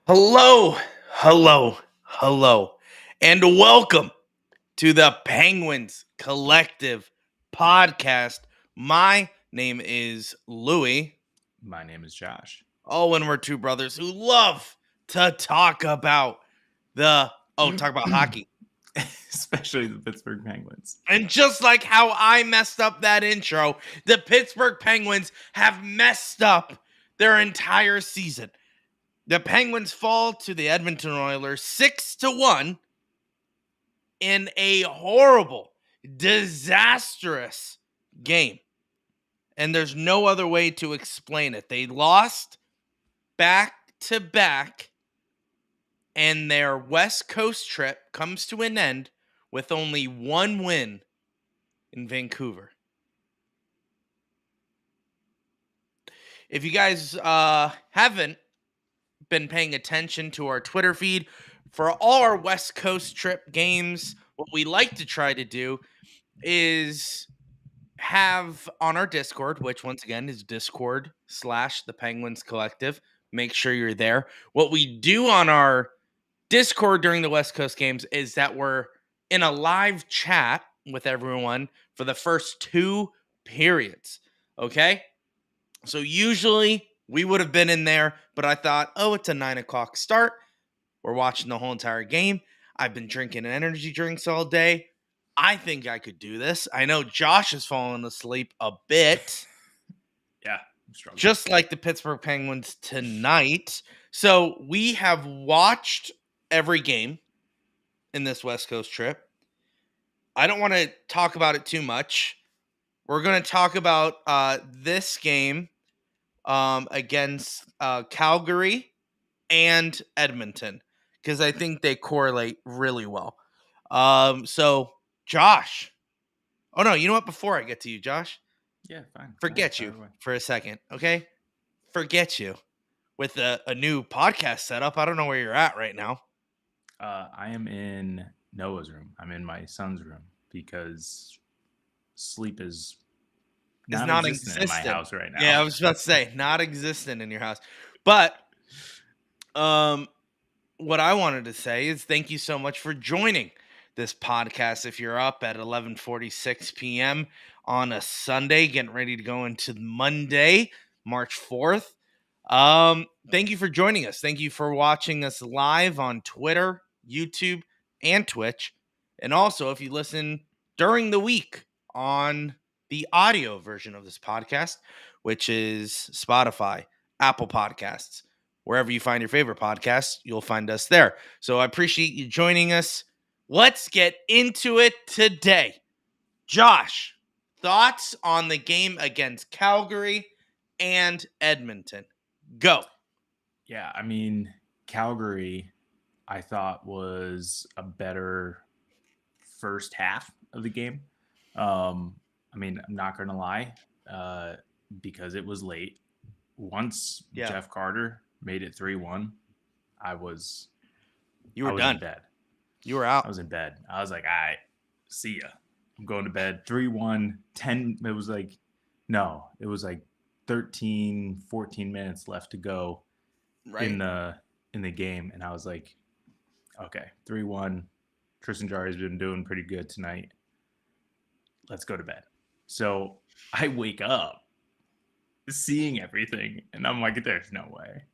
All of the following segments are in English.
Hello, hello, and welcome to the Penguins Collective podcast. My name is Louie. My name is Josh. Oh, and we're two brothers who love to talk about talk about hockey. Especially the Pittsburgh Penguins. And just like how I messed up that intro, the Pittsburgh Penguins have messed up their entire season. The Penguins fall to the Edmonton Oilers 6-1 in a horrible, disastrous game. And there's no other way to explain it. They lost back to back, and their West Coast trip comes to an end with only one win in Vancouver. If you guys haven't been paying attention to our Twitter feed, for all our West Coast trip games, what we like to try to do is have on our Discord, which once again is Discord/the Penguins Collective. Make sure you're there. What we do on our Discord during the West Coast games is that we're in a live chat with everyone for the first two periods. Okay? So usually we would have been in there, but I thought, it's a 9:00 start. We're watching the whole entire game. I've been drinking energy drinks all day. I think I could do this. I know Josh has fallen asleep a bit, Yeah, I'm struggling. just like the Pittsburgh Penguins tonight. So we have watched every game in this West Coast trip. I don't want to talk about it too much. We're going to talk about this game against Calgary and Edmonton because I think they correlate really well. So, Josh. Oh, no, you know what? Before I get to you, Josh, Yeah, fine. forget you for a second, okay? Forget you. With a new podcast setup, I don't know where you're at right now. I am in Noah's room. I'm in my son's room because sleep is non-existent in my house right now. Yeah, I was about to say, not existent in your house. But what I wanted to say is thank you so much for joining this podcast. If you're up at 11:46 p.m. on a Sunday, getting ready to go into Monday, March 4th. Thank you for joining us. Thank you for watching us live on Twitter, YouTube, and Twitch. And also, if you listen during the week on the audio version of this podcast, which is Spotify, Apple Podcasts, wherever you find your favorite podcasts, you'll find us there. So I appreciate you joining us. Let's get into it today. Josh, thoughts on the game against Calgary and Edmonton? Go. Yeah, I mean, Calgary, I thought was a better first half of the game. I mean, I'm not going to lie, because it was late. Once Jeff Carter made it 3-1, I was done. In bed. You were out. I was in bed. I was like, all right, see ya. I'm going to bed. 3-1, 10. It was like 13, 14 minutes left to go in the game. And I was like, okay, 3-1. Tristan Jarry's been doing pretty good tonight. Let's go to bed. So I wake up seeing everything, and I'm like, there's no way.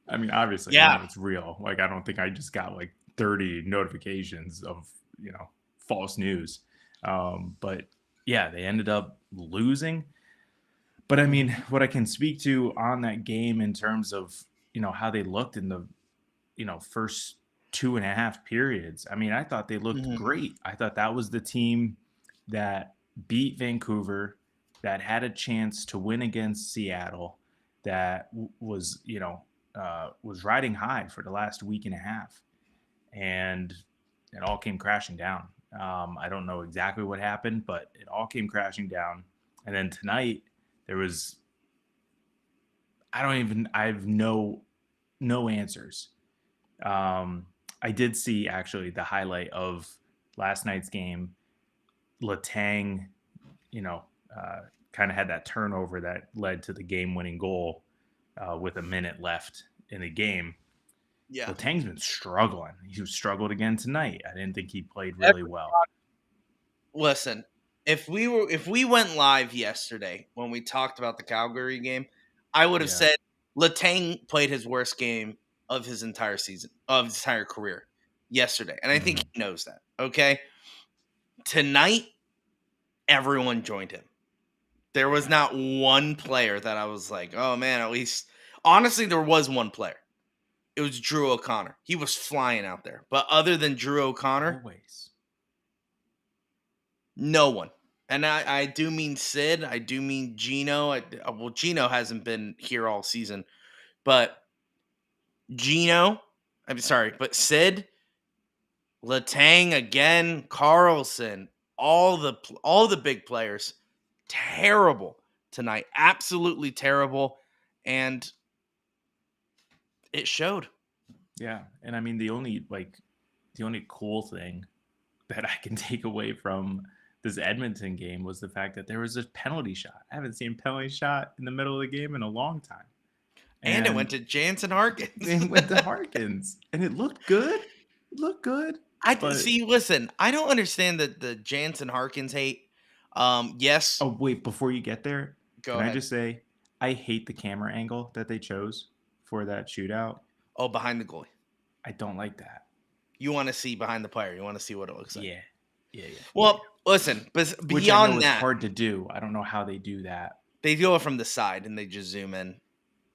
I mean, obviously, it's real. Like, I don't think I just got like 30 notifications of, false news. But yeah, they ended up losing. But I mean, what I can speak to on that game in terms of, how they looked in the, first 2.5 periods. I mean, I thought they looked great. I thought that was the team that beat Vancouver, that had a chance to win against Seattle, that was, was riding high for the last week and a half. And it all came crashing down. I don't know exactly what happened, but it all came crashing down. And then tonight there was, I have no answers. I did see actually the highlight of last night's game. Letang, kind of had that turnover that led to the game-winning goal with a minute left in the game. Yeah. Letang's been struggling. He struggled again tonight. I didn't think he played really well. Listen, if we went live yesterday when we talked about the Calgary game, I would have said Letang played his worst game of his entire season, of his entire career yesterday. And I think he knows that. Okay. Tonight, everyone joined him. There was not one player that I was like, oh man, at least honestly, there was one player. It was Drew O'Connor. He was flying out there. But other than Drew O'Connor, no one. And I do mean Sid. I do mean Gino. Well, Gino hasn't been here all season. But Gino, I'm sorry, but Sid, Letang again, Carlson, all the big players, terrible tonight. Absolutely terrible. And it showed. Yeah. And I mean the only cool thing that I can take away from this Edmonton game was the fact that there was a penalty shot. I haven't seen a penalty shot in the middle of the game in a long time. And it went to Jansen Harkins. It went to Harkins. And it looked good. It looked good. Listen, I don't understand the Jansen Harkins hate. Yes. Oh, wait, before you get there, Can I just say I hate the camera angle that they chose for that shootout. Oh, behind the goalie. I don't like that. You want to see behind the player. You want to see what it looks like. Yeah. Well, listen, but which I know is hard to do. I don't know how they do that. They do it from the side and they just zoom in.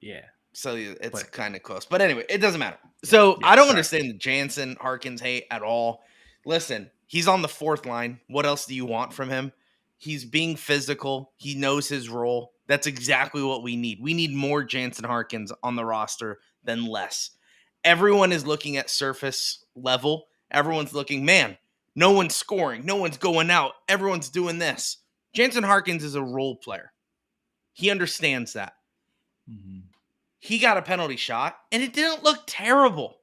Yeah. So it's kind of close. But anyway, it doesn't matter. So I don't understand the Jansen Harkins hate at all. Listen, he's on the fourth line. What else do you want from him? He's being physical. He knows his role. That's exactly what we need. We need more Jansen Harkins on the roster than less. Everyone is looking at surface level. Everyone's looking, man, no one's scoring. No one's going out. Everyone's doing this. Jansen Harkins is a role player. He understands that. Mm-hmm. He got a penalty shot, and it didn't look terrible.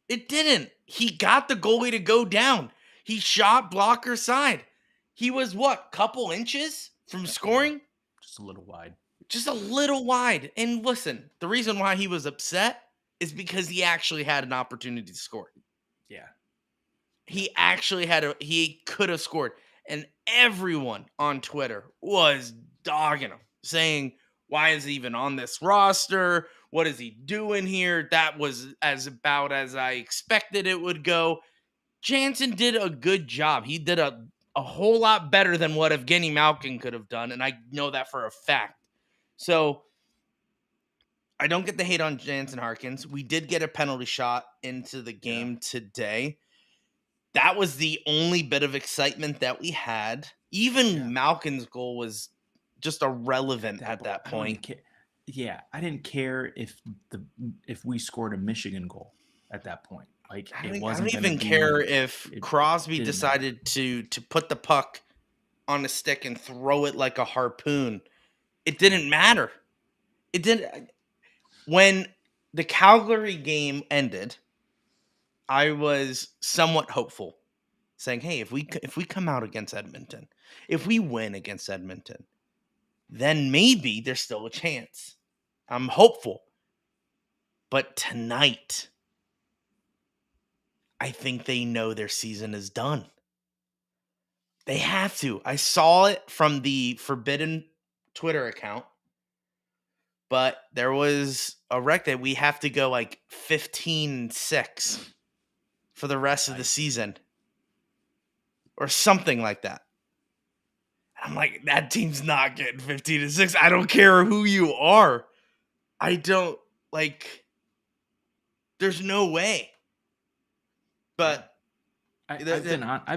It didn't. He got the goalie to go down. He shot blocker side. He was, couple inches from scoring? Just a little wide. Just a little wide. And listen, the reason why he was upset is because he actually had an opportunity to score. Yeah. He actually he could have scored. And everyone on Twitter was dogging him, saying, why is he even on this roster? What is he doing here? That was about as I expected it would go. Jansen did a good job. He did a whole lot better than what Evgeny Malkin could have done, and I know that for a fact. So I don't get the hate on Jansen Harkins. We did get a penalty shot into the game today. That was the only bit of excitement that we had. Even Malkin's goal was just irrelevant at that point. I didn't care if we scored a Michigan goal at that point. Like I don't even care if Crosby decided to put the puck on a stick and throw it like a harpoon. It didn't matter. It didn't. When the Calgary game ended, I was somewhat hopeful, saying, "Hey, if we come out against Edmonton, if we win against Edmonton, then maybe there's still a chance." I'm hopeful. But tonight, I think they know their season is done. They have to. I saw it from the Forbidden Twitter account, but there was a rec that we have to go like 15-6 for the rest of the season or something like that. I'm like, that team's not getting 15-6. I don't care who you are. I don't there's no way. But I've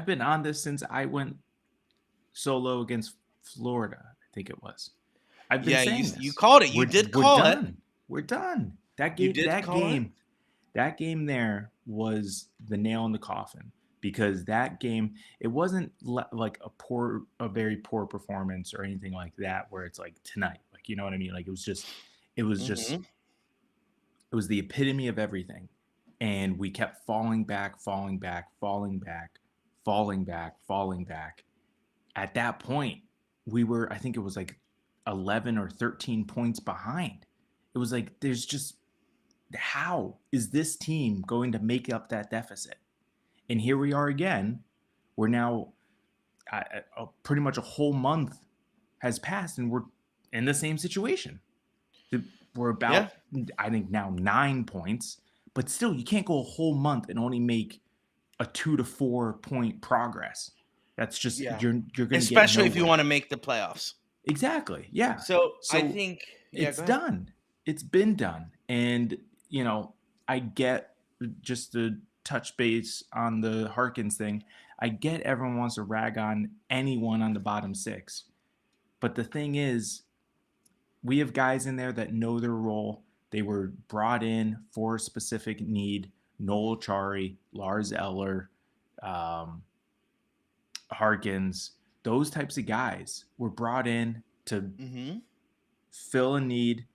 been on this since I went solo against Florida, I think it was. I've been saying this. You called it. You did call it. We're done. That game there was the nail in the coffin, because that game, it wasn't like a very poor performance or anything like that where it's like tonight, like, you know what I mean? Like it was the epitome of everything. And we kept falling back. At that point, we were, I think it was like 11 or 13 points behind. It was like, there's just how is this team going to make up that deficit? And here we are again. We're now pretty much a whole month has passed, and we're in the same situation. We're about, I think, now 9 points, but still, you can't go a whole month and only make a 2 to 4 point progress. That's just you're going to get especially nowhere. if you want to make the playoffs. Exactly. Yeah. So I think it's done. It's been done. And, I get, just to touch base on the Harkins thing, I get everyone wants to rag on anyone on the bottom six. But the thing is, we have guys in there that know their role. They were brought in for a specific need. Noel Chari, Lars Eller, Harkins, those types of guys were brought in to fill a need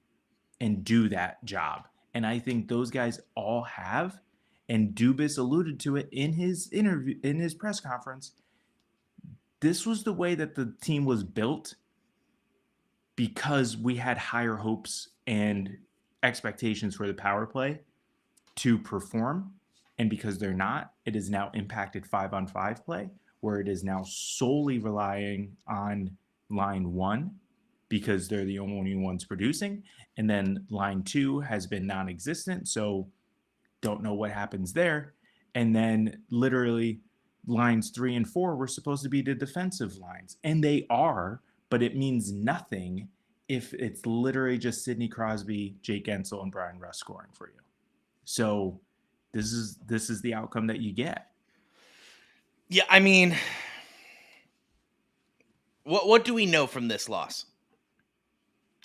and do that job. And I think those guys all have. And Dubas alluded to it in his interview, in his press conference. This was the way that the team was built because we had higher hopes and expectations for the power play to perform. And because they're not, it has now impacted 5-on-5 play, where it is now solely relying on line one because they're the only ones producing. And then line two has been non-existent. So don't know what happens there. And then literally lines 3 and 4 were supposed to be the defensive lines. And they are, but it means nothing if it's literally just Sidney Crosby, Jake Gensel, and Brian Russ scoring for you. So this is the outcome that you get. Yeah, I mean, what do we know from this loss?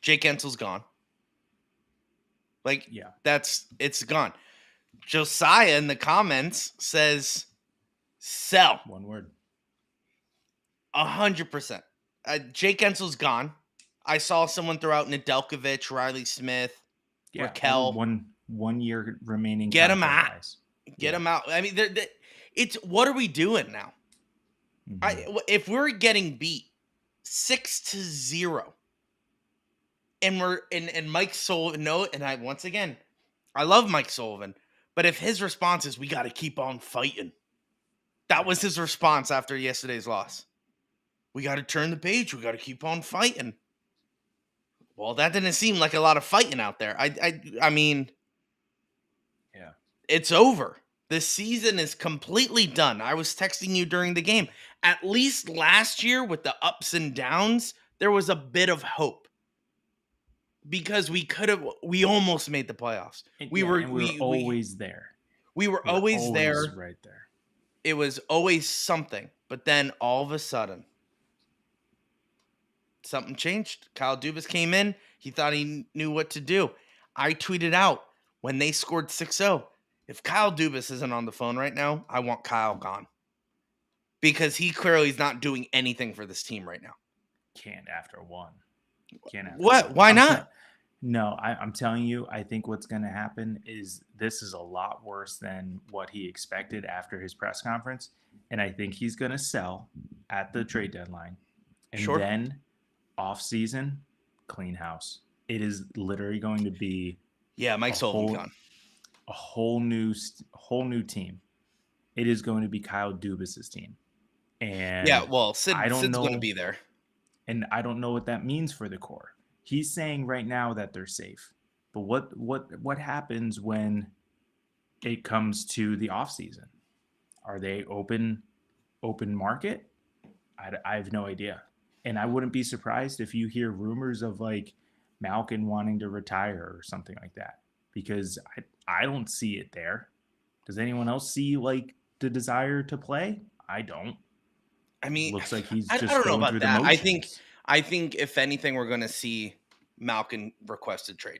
Jake Gensel's gone. It's gone. Josiah in the comments says, sell. One word. 100%. Jake Gensel's gone. I saw someone throw out Nedeljkovic, Riley Smith, Raquel. 1 year remaining. Get him out. Get him out. I mean, it's what are we doing now? Mm-hmm. If we're getting beat 6-0, and we're and Mike Sullivan, once again, I love Mike Sullivan, but if his response is we got to keep on fighting, that was his response after yesterday's loss. We got to turn the page. We got to keep on fighting. Well, that didn't seem like a lot of fighting out there. I mean, yeah, it's over. The season is completely done. I was texting you during the game. At least last year, with the ups and downs, there was a bit of hope because we almost made the playoffs. We were always there. We were always there, right there. It was always something, but then all of a sudden, something changed. Kyle Dubas came in. He thought he knew what to do. I tweeted out when they scored 6-0, if Kyle Dubas isn't on the phone right now, I want Kyle gone. Because he clearly is not doing anything for this team right now. Can't after one. What? Why not? No, I'm telling you, I think what's going to happen is this is a lot worse than what he expected after his press conference. And I think he's going to sell at the trade deadline. And then off season, clean house. It is literally going to be Mike Sullivan gone. A whole new team. It is going to be Kyle Dubas's team. And Sid's going to be there. And I don't know what that means for the core. He's saying right now that they're safe. But what happens when it comes to the offseason? Are they open market? I have no idea. And I wouldn't be surprised if you hear rumors of like Malkin wanting to retire or something like that. Because I don't see it there. Does anyone else see like the desire to play? I don't. I mean, looks like he's just I don't know going about through that. the motions. I think if anything, we're going to see Malkin requested trade.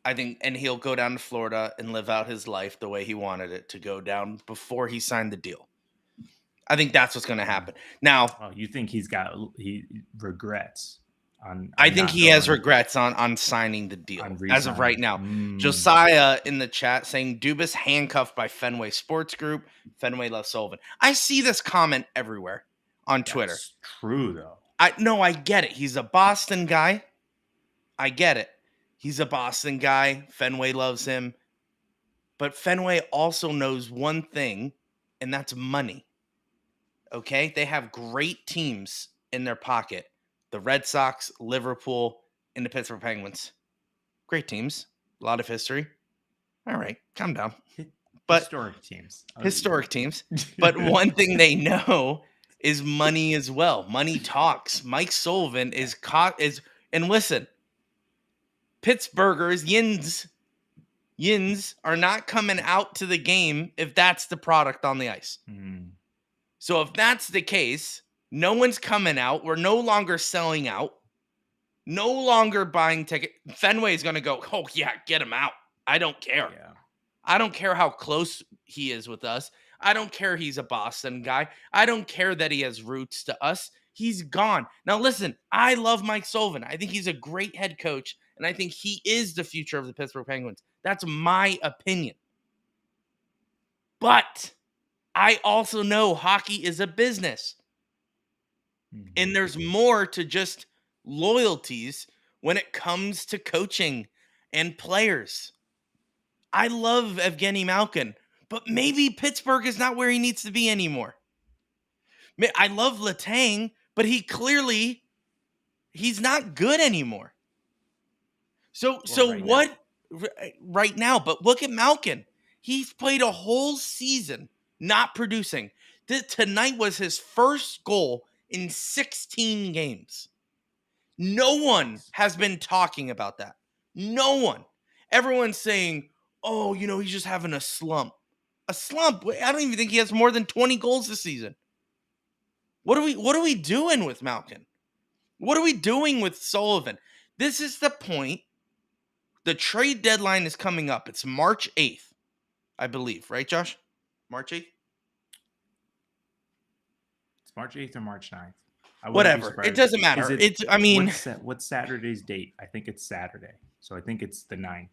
I think, and he'll go down to Florida and live out his life the way he wanted it to go down before he signed the deal. I think that's what's going to happen. Now, you think he regrets on I think he has regrets on signing the deal as of right now. Josiah in the chat saying Dubas handcuffed by Fenway Sports Group. Fenway loves Sullivan. I see this comment everywhere on Twitter. True though. I get it. He's a Boston guy. I get it. He's a Boston guy. Fenway loves him. But Fenway also knows one thing, and that's money. Okay? They have great teams in their pocket. The Red Sox, Liverpool, and the Pittsburgh Penguins. Great teams. A lot of history. All right, calm down. But historic teams. But one thing they know is money as well. Money talks. Mike Sullivan is and listen, Pittsburghers, Yins are not coming out to the game if that's the product on the ice. So if that's the case, no one's coming out. We're no longer selling out. No longer buying tickets. Fenway is going to go, oh, yeah, get him out. I don't care. Yeah. I don't care how close he is with us. I don't care he's a Boston guy. I don't care that he has roots to us. He's gone. Now, listen, I love Mike Sullivan. I think he's a great head coach, and I think he is the future of the Pittsburgh Penguins. That's my opinion. But I also know hockey is a business. And there's more to just loyalties when it comes to coaching and players. I love Evgeny Malkin, but maybe Pittsburgh is not where he needs to be anymore. I love Letang, but he's not good anymore. So right now, but look at Malkin. He's played a whole season not producing. Tonight was his first goal in 16 games. No one has been talking about that. No one. Everyone's saying, oh, he's just having a slump. A slump? I don't even think he has more than 20 goals this season. What are we doing with Malkin? What are we doing with Sullivan? This is the point. The trade deadline is coming up. It's March 8th, I believe. Right, Josh? March 8th? It's March 8th or March 9th. Whatever. It doesn't matter. What's Saturday's date? I think it's Saturday. So I think it's the 9th.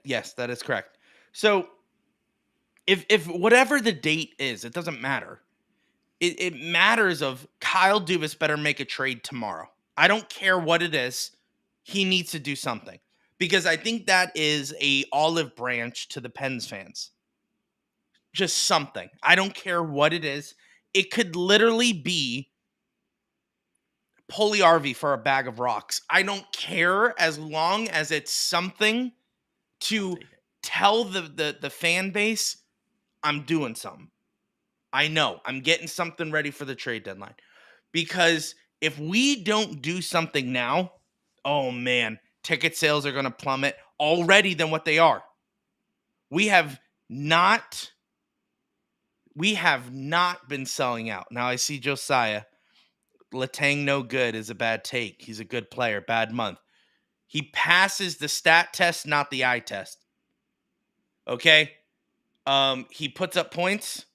Yes, that is correct. So if whatever the date is, it doesn't matter. It matters of Kyle Dubas better make a trade tomorrow. I don't care what it is. He needs to do something. Because I think that is a olive branch to the Pens fans. Just something. I don't care what it is. It could literally be Puljujärvi for a bag of rocks. I don't care as long as it's something to tell the fan base I'm doing something. I know I'm getting something ready for the trade deadline. Because if we don't do something now, oh man, ticket sales are going to plummet already than what they are. We have not been selling out. Now I see Josiah. Letang no good is a bad take. He's a good player. Bad month. He passes the stat test, not the eye test. Okay? He puts up points.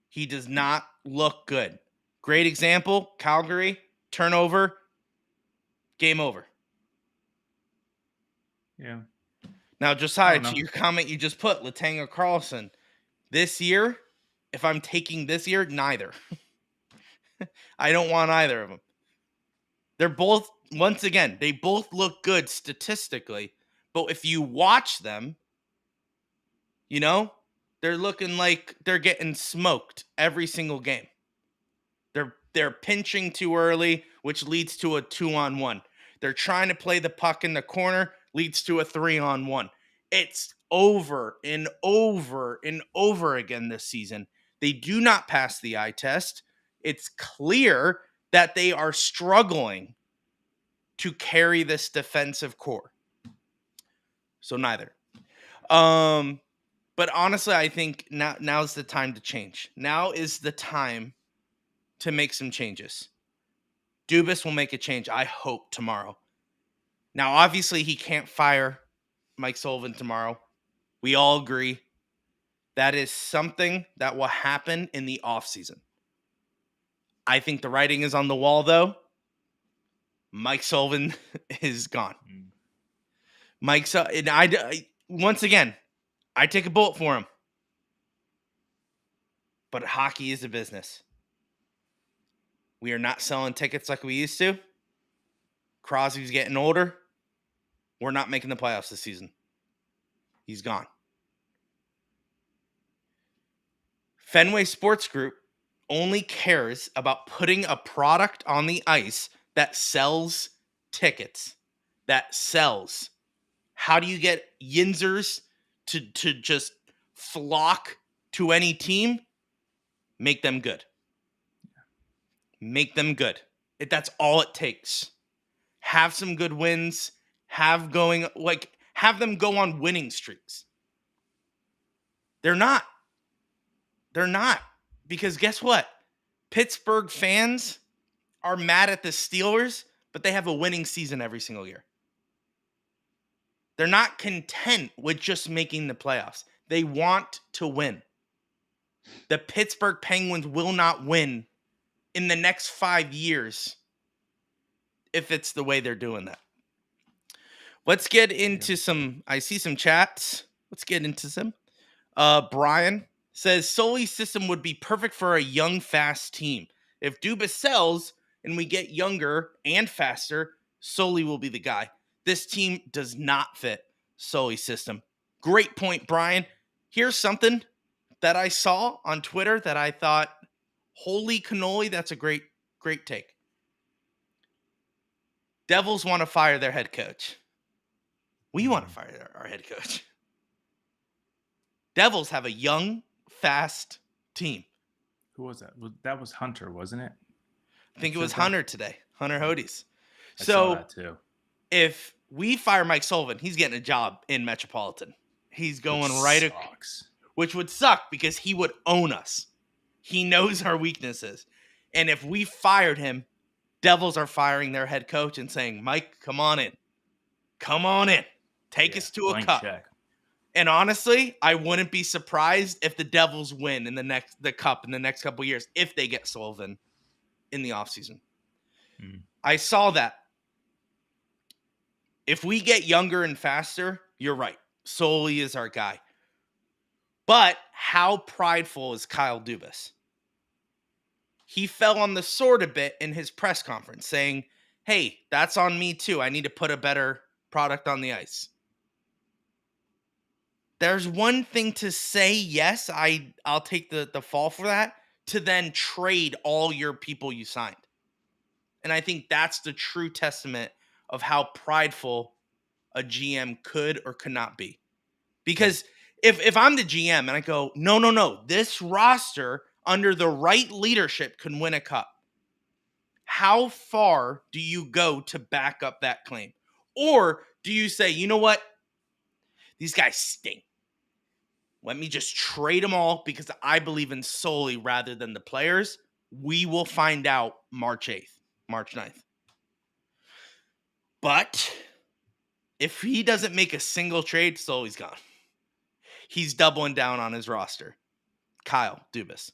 He does not look good. Great example, Calgary, turnover, game over. Yeah. Now, Josiah, to your comment you just put, Letang or Carlson, this year, if I'm taking this year, neither. I don't want either of them. They're both, once again, they both look good statistically, but if you watch them, they're looking like they're getting smoked every single game. They're pinching too early, which leads to a 2-on-1. They're trying to play the puck in the corner, leads to a 3-on-1. It's over and over and over again this season. They do not pass the eye test. It's clear that they are struggling to carry this defensive core. So neither. But honestly, I think now's the time to change. Now is the time to make some changes. Dubas will make a change, I hope, tomorrow. Now, obviously, he can't fire Mike Sullivan tomorrow. We all agree. That is something that will happen in the offseason. I think the writing is on the wall, though. Mike Sullivan is gone. Once again, I take a bullet for him. But hockey is a business. We are not selling tickets like we used to. Crosby's getting older. We're not making the playoffs this season. He's gone. Fenway Sports Group only cares about putting a product on the ice that sells tickets, that sells. How do you get Yinzers to just flock to any team? Make them good. Make them good. That's all it takes. Have some good wins. Have them go on winning streaks. They're not. They're not. Because guess what? Pittsburgh fans are mad at the Steelers, but they have a winning season every single year. They're not content with just making the playoffs. They want to win. The Pittsburgh Penguins will not win in the next 5 years if it's the way they're doing that. Let's get into I see some chats. Let's get into some. Brian says Sully's system would be perfect for a young, fast team. If Dubas sells and we get younger and faster, Sully will be the guy. This team does not fit Sully's system. Great point, Brian. Here's something that I saw on Twitter that I thought, holy cannoli, that's a great take. Devils want to fire their head coach. We want to fire our head coach. Devils have a young, fast team. Who was that? That was Hunter, wasn't it? I think it was Hunter today. Hunter Hodes. I saw that too. If we fire Mike Sullivan, he's getting a job in Metropolitan. He's going which would suck because he would own us. He knows our weaknesses. And if we fired him, Devils are firing their head coach and saying, Mike, come on in. Come on in. Take us to a cup. Check. And honestly, I wouldn't be surprised if the Devils win the cup in the next couple of years if they get Sullivan in the offseason. I saw that. If we get younger and faster, you're right. Sully is our guy. But how prideful is Kyle Dubas? He fell on the sword a bit in his press conference saying, hey, that's on me too. I need to put a better product on the ice. There's one thing to say, yes, I'll take the fall for that, to then trade all your people you signed. And I think that's the true testament of how prideful a GM could or could not be. Because if I'm the GM and I go, no, this roster under the right leadership can win a cup, how far do you go to back up that claim? Or do you say, you know what? These guys stink. Let me just trade them all because I believe in Sully rather than the players. We will find out March 9th. But if he doesn't make a single trade, Sully's gone. He's doubling down on his roster. Kyle Dubas.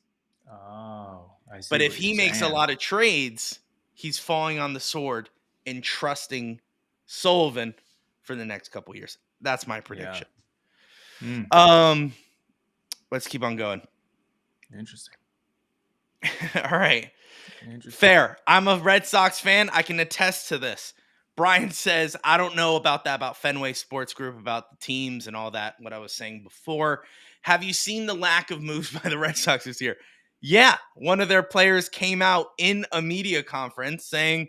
Oh, I see. But if he makes a lot of trades, he's falling on the sword and trusting Sullivan for the next couple years. That's my prediction. Yeah. Let's keep on going. Interesting. All right. Fair. I'm a Red Sox fan. I can attest to this. Brian says, I don't know about Fenway Sports Group, about the teams and all that, what I was saying before. Have you seen the lack of moves by the Red Sox this year? Yeah. One of their players came out in a media conference saying,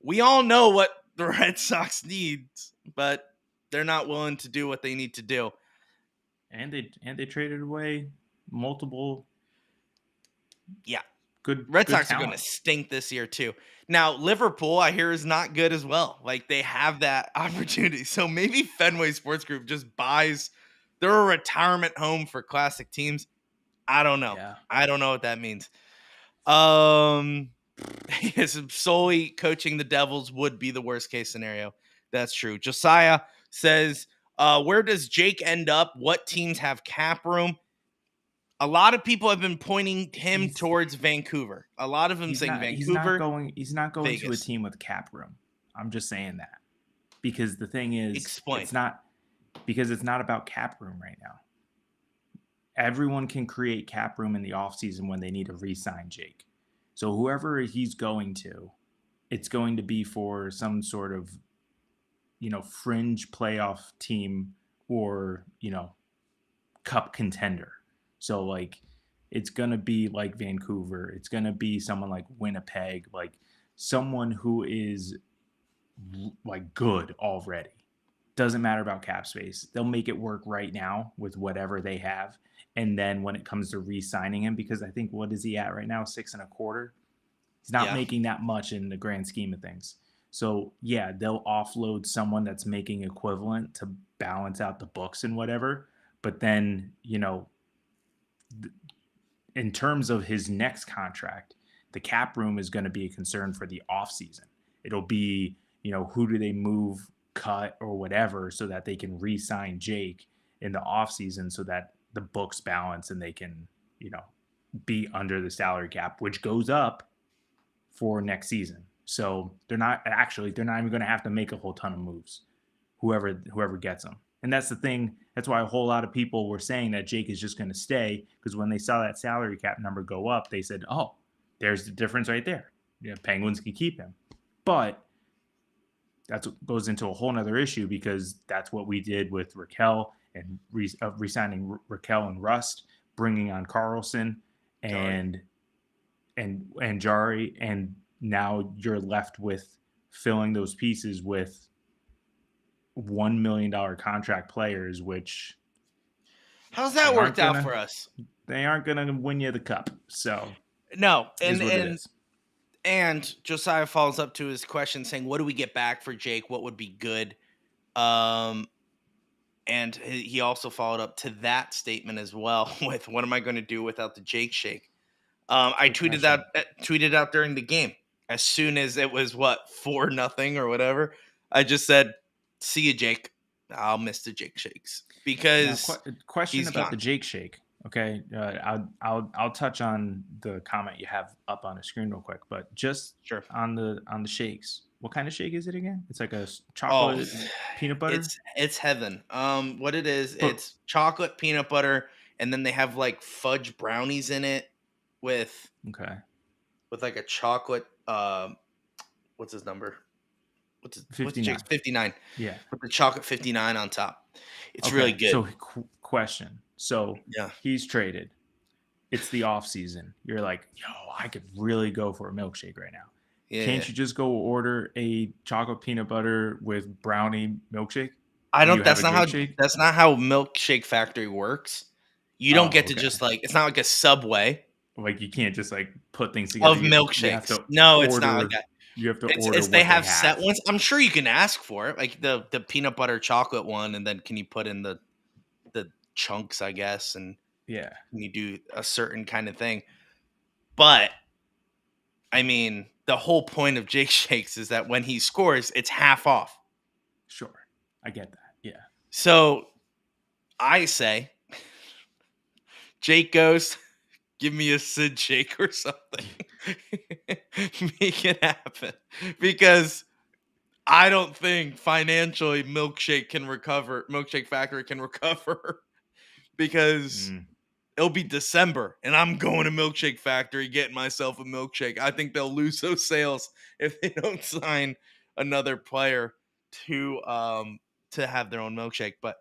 we all know what the Red Sox needs, but they're not willing to do what they need to do. And they traded away multiple. Yeah. Good Red Sox talent. are going to stink this year too. Now, Liverpool, I hear, is not good as well. Like, they have that opportunity. So maybe Fenway Sports Group just buys. They're a retirement home for classic teams. I don't know. Yeah. I don't know what that means. Solely coaching the Devils would be the worst case scenario. That's true. Josiah says, where does Jake end up? What teams have cap room? A lot of people have been pointing him towards Vancouver. A lot of them saying Vancouver. He's not going Vegas. To a team with cap room. I'm just saying that. Because the thing is, it's not about cap room right now. Everyone can create cap room in the offseason when they need to re-sign Jake. So whoever he's going to, it's going to be for some sort of fringe playoff team or, cup contender. So like it's going to be like Vancouver. It's going to be someone like Winnipeg, like someone who is like good already. Doesn't matter about cap space. They'll make it work right now with whatever they have. And then when it comes to re-signing him, because I think, what is he at right now? 6.25. He's not making that much in the grand scheme of things. So yeah, they'll offload someone that's making equivalent to balance out the books and whatever. But then, in terms of his next contract, the cap room is going to be a concern for the offseason. It'll be, who do they move, cut, or whatever so that they can re-sign Jake in the offseason so that the books balance and they can, be under the salary cap, which goes up for next season. So they're not even going to have to make a whole ton of moves, whoever gets them. And that's the thing. That's why a whole lot of people were saying that Jake is just going to stay, because when they saw that salary cap number go up, they said, oh, there's the difference right there. Penguins can keep him. But that goes into a whole nother issue, because that's what we did with Raquel and re-signing Raquel and Rust, bringing on Carlson and Jari, and now you're left with filling those pieces with $1 million contract players, which how's that worked out for us? They aren't gonna win you the cup. So no, and Josiah follows up to his question saying, "What do we get back for Jake? What would be good?" And he also followed up to that statement as well with, "What am I going to do without the Jake Shake?" I tweeted out during the game as soon as it was 4-0 or whatever. I just said, "See you, Jake. I'll miss the Jake Shakes," because question about the Jake Shake. Okay, I'll touch on the comment you have up on the screen real quick, but just on the shakes. What kind of shake is it again? It's like a chocolate peanut butter. It's heaven. What it is, it's chocolate peanut butter, and then they have like fudge brownies in it with like a chocolate. What's his number? What's 59? 59. Yeah, with the chocolate 59 on top. It's really good. So question. So he's traded. It's the off season. You're like, yo, I could really go for a milkshake right now. Yeah. Can't you just go order a chocolate peanut butter with brownie milkshake? That's not how Milkshake Factory works. You don't get to just like, it's not like a Subway. Like you can't just like put things together. Of milkshakes. It's not like that. You have to order. They have set ones. I'm sure you can ask for it, like the peanut butter chocolate one, and then can you put in the chunks, I guess, and you do a certain kind of thing. But I mean, the whole point of Jake Shakes is that when he scores, it's half off. Sure, I get that. Yeah. So I say, Jake goes, give me a Sid shake or something. Make it happen. Because I don't think financially Milkshake Factory can recover. Because it'll be December and I'm going to Milkshake Factory getting myself a milkshake. I think they'll lose those sales if they don't sign another player to have their own milkshake. But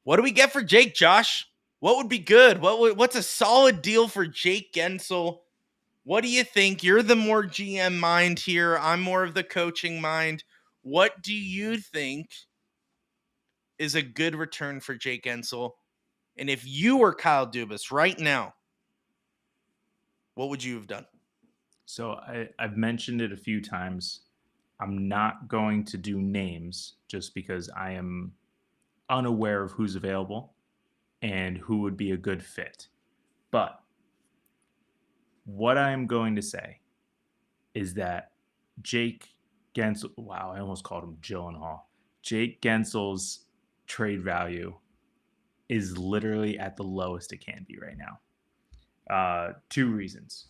what do we get for Jake, Josh? What would be good? What's a solid deal for Jake Guentzel? What do you think? You're the more GM mind here. I'm more of the coaching mind. What do you think is a good return for Jake Guentzel? And if you were Kyle Dubas right now, what would you have done? So I've mentioned it a few times. I'm not going to do names just because I am unaware of who's available and who would be a good fit. But what I'm going to say is that Jake Guentzel, wow, I almost called him Gyllenhaal. Jake Guentzel's trade value is literally at the lowest it can be right now. Two reasons.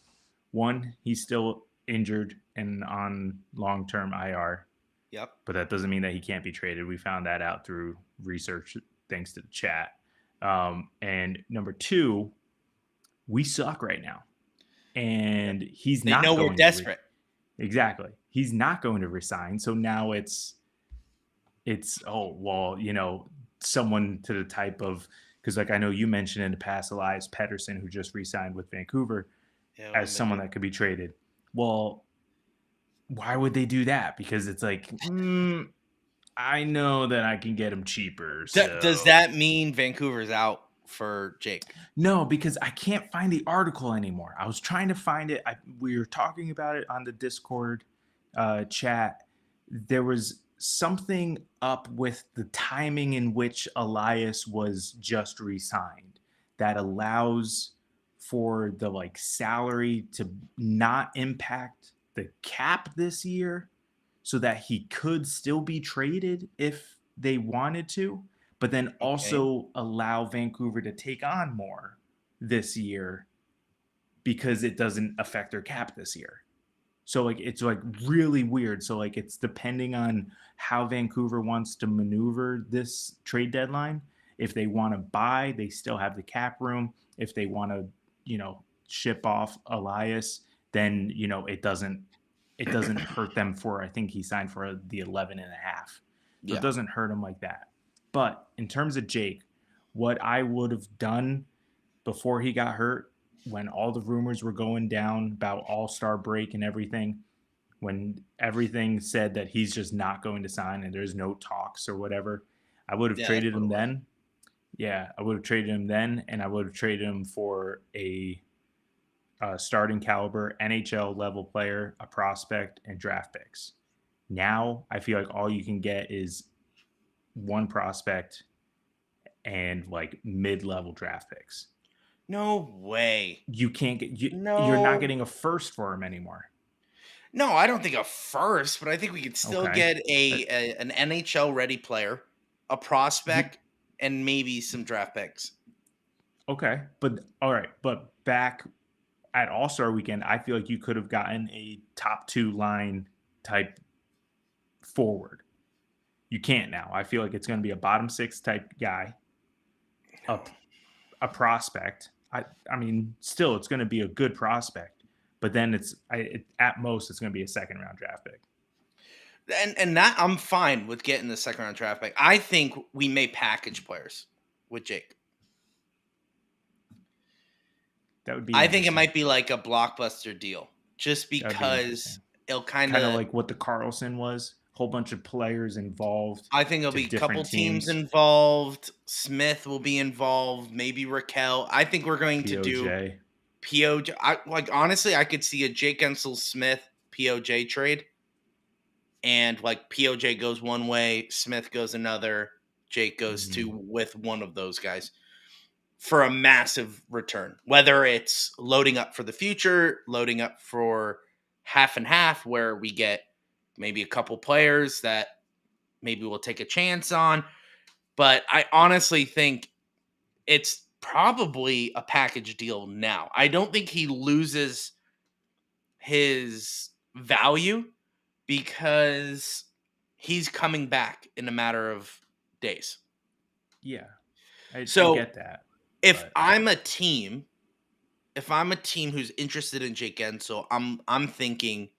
One, he's still injured and on long-term IR. Yep. But that doesn't mean that he can't be traded. We found that out through research thanks to the chat. And number two, we suck right now. And he's not going to. They know we're desperate. Exactly. He's not going to resign. So now it's it's, oh, well, someone to the type of, because like I know you mentioned in the past Elias Pettersson, who just re-signed with Vancouver, Yeah, as someone that could be traded. Well, why would they do that? Because it's like, I know that I can get him cheaper. Does So that mean Vancouver's out for Jake? no, because I can't find the article anymore. I was trying to find it. We were talking about it on the Discord chat. There was something up with the timing in which Elias was just re-signed that allows for the like salary to not impact the cap this year, so that he could still be traded if they wanted to, but then Okay. also allow Vancouver to take on more this year because it doesn't affect their cap this year. So like it's like really weird. So like it's depending on how Vancouver wants to maneuver this trade deadline. If they want to buy, they still have the cap room. If they want to, ship off Elias, then it doesn't hurt them for, I think he signed for the 11 and a half. So it Yeah. doesn't hurt him like that. But in terms of Jake, what I would have done before he got hurt, when all the rumors were going down about All-Star break and everything, when everything said that he's just not going to sign and there's no talks or whatever, I would have Yeah, that's traded what it him was. then. Yeah, I would have traded him then, and I would have traded him for a starting caliber NHL level player, a prospect, and draft picks. Now I feel like all you can get is one prospect and like mid-level draft picks. No way. You can't get you're not No. getting a first for him anymore. No, I don't think a first, but I think we could still Okay. get Uh, an NHL ready player, a you prospect, and maybe some draft picks. okay, but all right, but back at All-Star weekend, I feel like you could have gotten a top 2 line type forward. You can't now. I feel like it's going to be a bottom 6 type guy, a a prospect. I mean, still, it's going to be a good prospect, but then at most it's going to be a second round draft pick. And that I'm fine with getting the second round draft pick. I think we may package players with Jake. That would be I think it interesting. might be like a blockbuster deal, just That would be because interesting. it'll kind Kind of of. like what the Carlson was. Whole bunch of players involved I think there'll to be a couple different teams teams. involved. Smith will be involved. Maybe Raquel. I think we're going to do POJ. POJ. Like honestly, I could see a Jake Ensel Smith POJ trade, and like POJ goes one way, Smith goes another, Jake goes to Mm-hmm. with one of those guys for a massive return. Whether it's loading up for the future, loading up for half and half, where we get maybe a couple players that maybe we'll take a chance on. But I honestly think it's probably a package deal now. I don't think he loses his value because he's coming back in a matter of days. Yeah, I So get that, if but I'm a team, if I'm a team who's interested in Jake Gensel, I'm thinking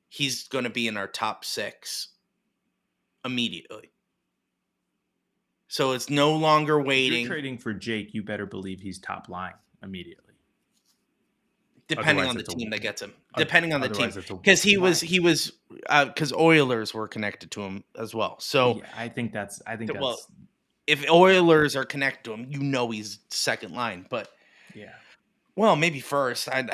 he's going to be in our top 6 immediately. So it's no longer if you're waiting. trading for Jake, you better believe he's top line immediately. Depending Otherwise, on the it's a team that gets him. Depending on the team. otherwise it's a Because he was why. he was because Oilers were connected to him as well. So Yeah, I think well, that's if Oilers are connected to him, he's second line. But yeah. well, maybe first. What, and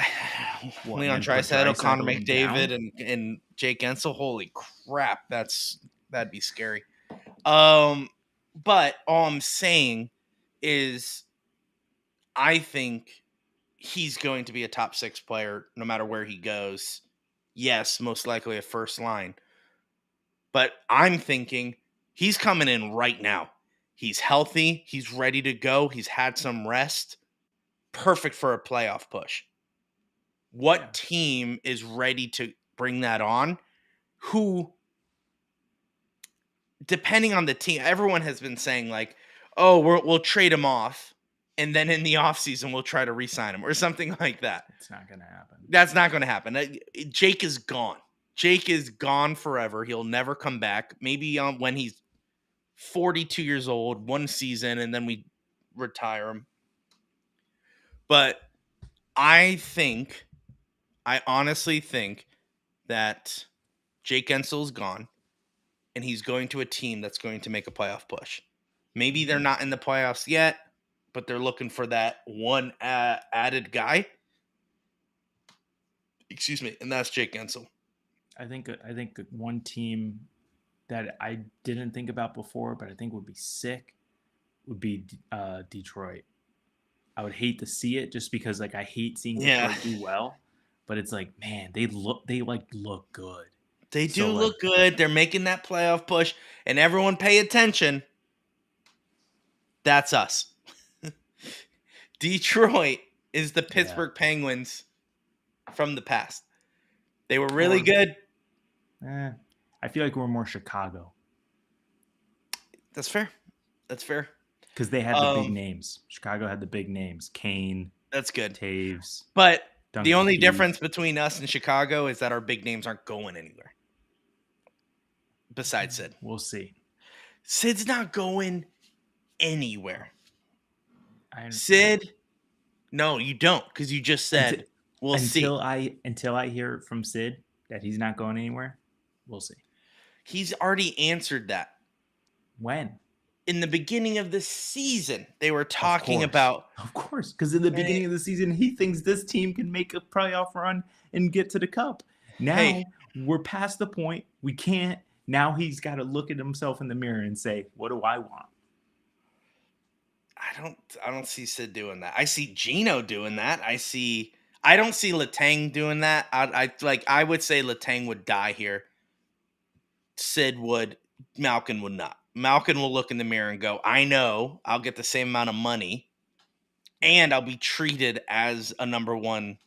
Leon then put Draisaitl, Connor Dreisaitl McDavid, down? and Jake Gensel. Holy crap, that'd be scary. But all I'm saying is I think he's going to be a top 6 player no matter where he goes. Yes, most likely a first line. But I'm thinking he's coming in right now. He's healthy. He's ready to go. He's had some rest. Perfect for a playoff push. Yeah. What team is ready to bring that on? Who, depending on the team, everyone has been saying, like, oh, we'll trade him off. And then in the offseason, we'll try to re sign him or something like that. It's not going to happen. That's not going to happen. Jake is gone. Jake is gone forever. He'll never come back. Maybe when he's 42 years old, one season, and then we retire him. But I honestly think that Jake Gensel's gone, and he's going to a team that's going to make a playoff push. Maybe they're not in the playoffs yet, but they're looking for that one added guy. Excuse me, and that's Jake Gensel. I think one team that I didn't think about before, but I think would be sick, would be Detroit. I would hate to see it just because like I hate seeing Detroit do well, but it's like, man, they look good. They do look good. They're making that playoff push, and everyone pay attention. That's us. Detroit is the Pittsburgh Penguins from the past. They were really good. I feel like we're more Chicago. That's fair. Because they had the big names. Chicago had the big names. Kane. That's good. Taves. But Duncan the only Keith. difference between us and Chicago is that our big names aren't going anywhere. Besides Sid. We'll see. Sid's not going anywhere. Sid, no, you don't, because you just said we'll see. Until I hear from Sid that he's not going anywhere, we'll see. He's already answered that. When? In the beginning of the season, they were talking about. Of course, because in the beginning of the season, he thinks this team can make a playoff run and get to the cup. Now we're past the point. We can't. Now he's got to look at himself in the mirror and say, "What do I want?" I don't see Sid doing that. I see Gino doing that. I don't see Letang doing that. I would say Letang would die here. Sid would. Malkin would not. Malkin will look in the mirror and go, I know I'll get the same amount of money and I'll be treated as a number one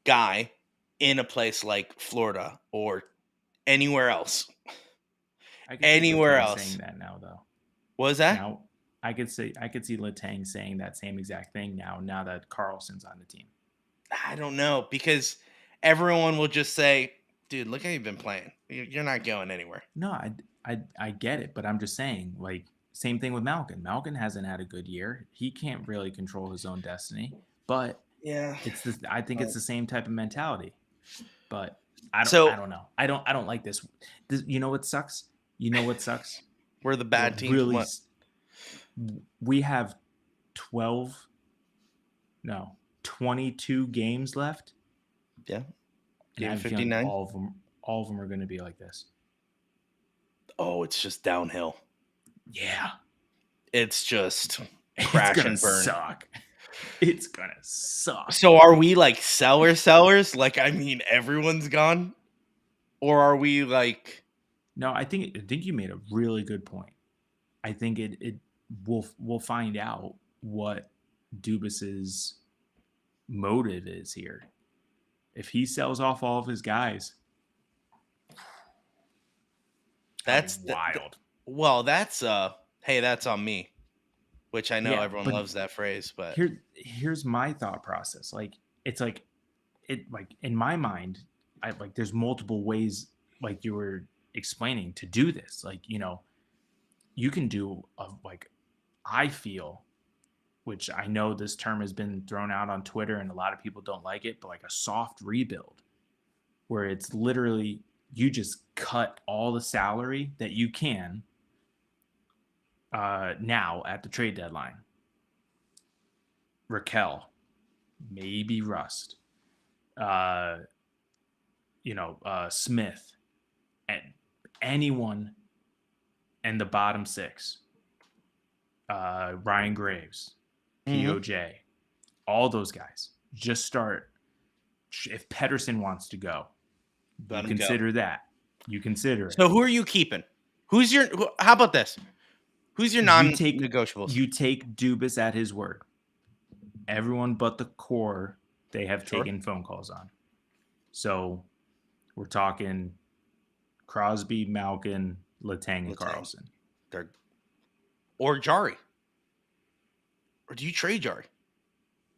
guy in a place like Florida or anywhere else. Anywhere else. Saying that now, though. What was that? Now, I could see Letang saying that same exact thing now that Carlson's on the team. I don't know, because everyone will just say, dude, look how you've been playing. You're not going anywhere. No, I get it, but I'm just saying, like, same thing with Malkin. Malkin hasn't had a good year. He can't really control his own destiny. But I think it's the same type of mentality. But I don't know. I don't like this. You know what sucks? We're the bad team. Really, we have 22 games left. Yeah. Game 59. All of them are going to be like this. Oh, it's just downhill. Yeah. It's just crash and burn. It's going to suck. So are we like sellers? Like, I mean, everyone's gone? Or are we like... No, I think you made a really good point. I think we'll find out what Dubas's motive is here. If he sells off all of his guys, that's wild. Well, that's hey, that's on me, which I know everyone loves that phrase. But here's my thought process. Like, it's like in my mind, there's multiple ways, like you were explaining, to do this. Like, you can do I feel, which I know this term has been thrown out on Twitter and a lot of people don't like it, but like a soft rebuild, where it's literally you just cut all the salary that you can now at the trade deadline. Raquel, maybe Rust, Smith, and anyone in the bottom six, Ryan Graves, POJ, all those guys. Just start. If Pedersen wants to go, you consider that. You consider it. So who are you keeping? How about this? Who's your non-negotiables? You take Dubas at his word. Everyone but the core, they have taken phone calls on. So we're talking Crosby, Malkin, Letang, and Carlson. Or Jari. Or do you trade Jari?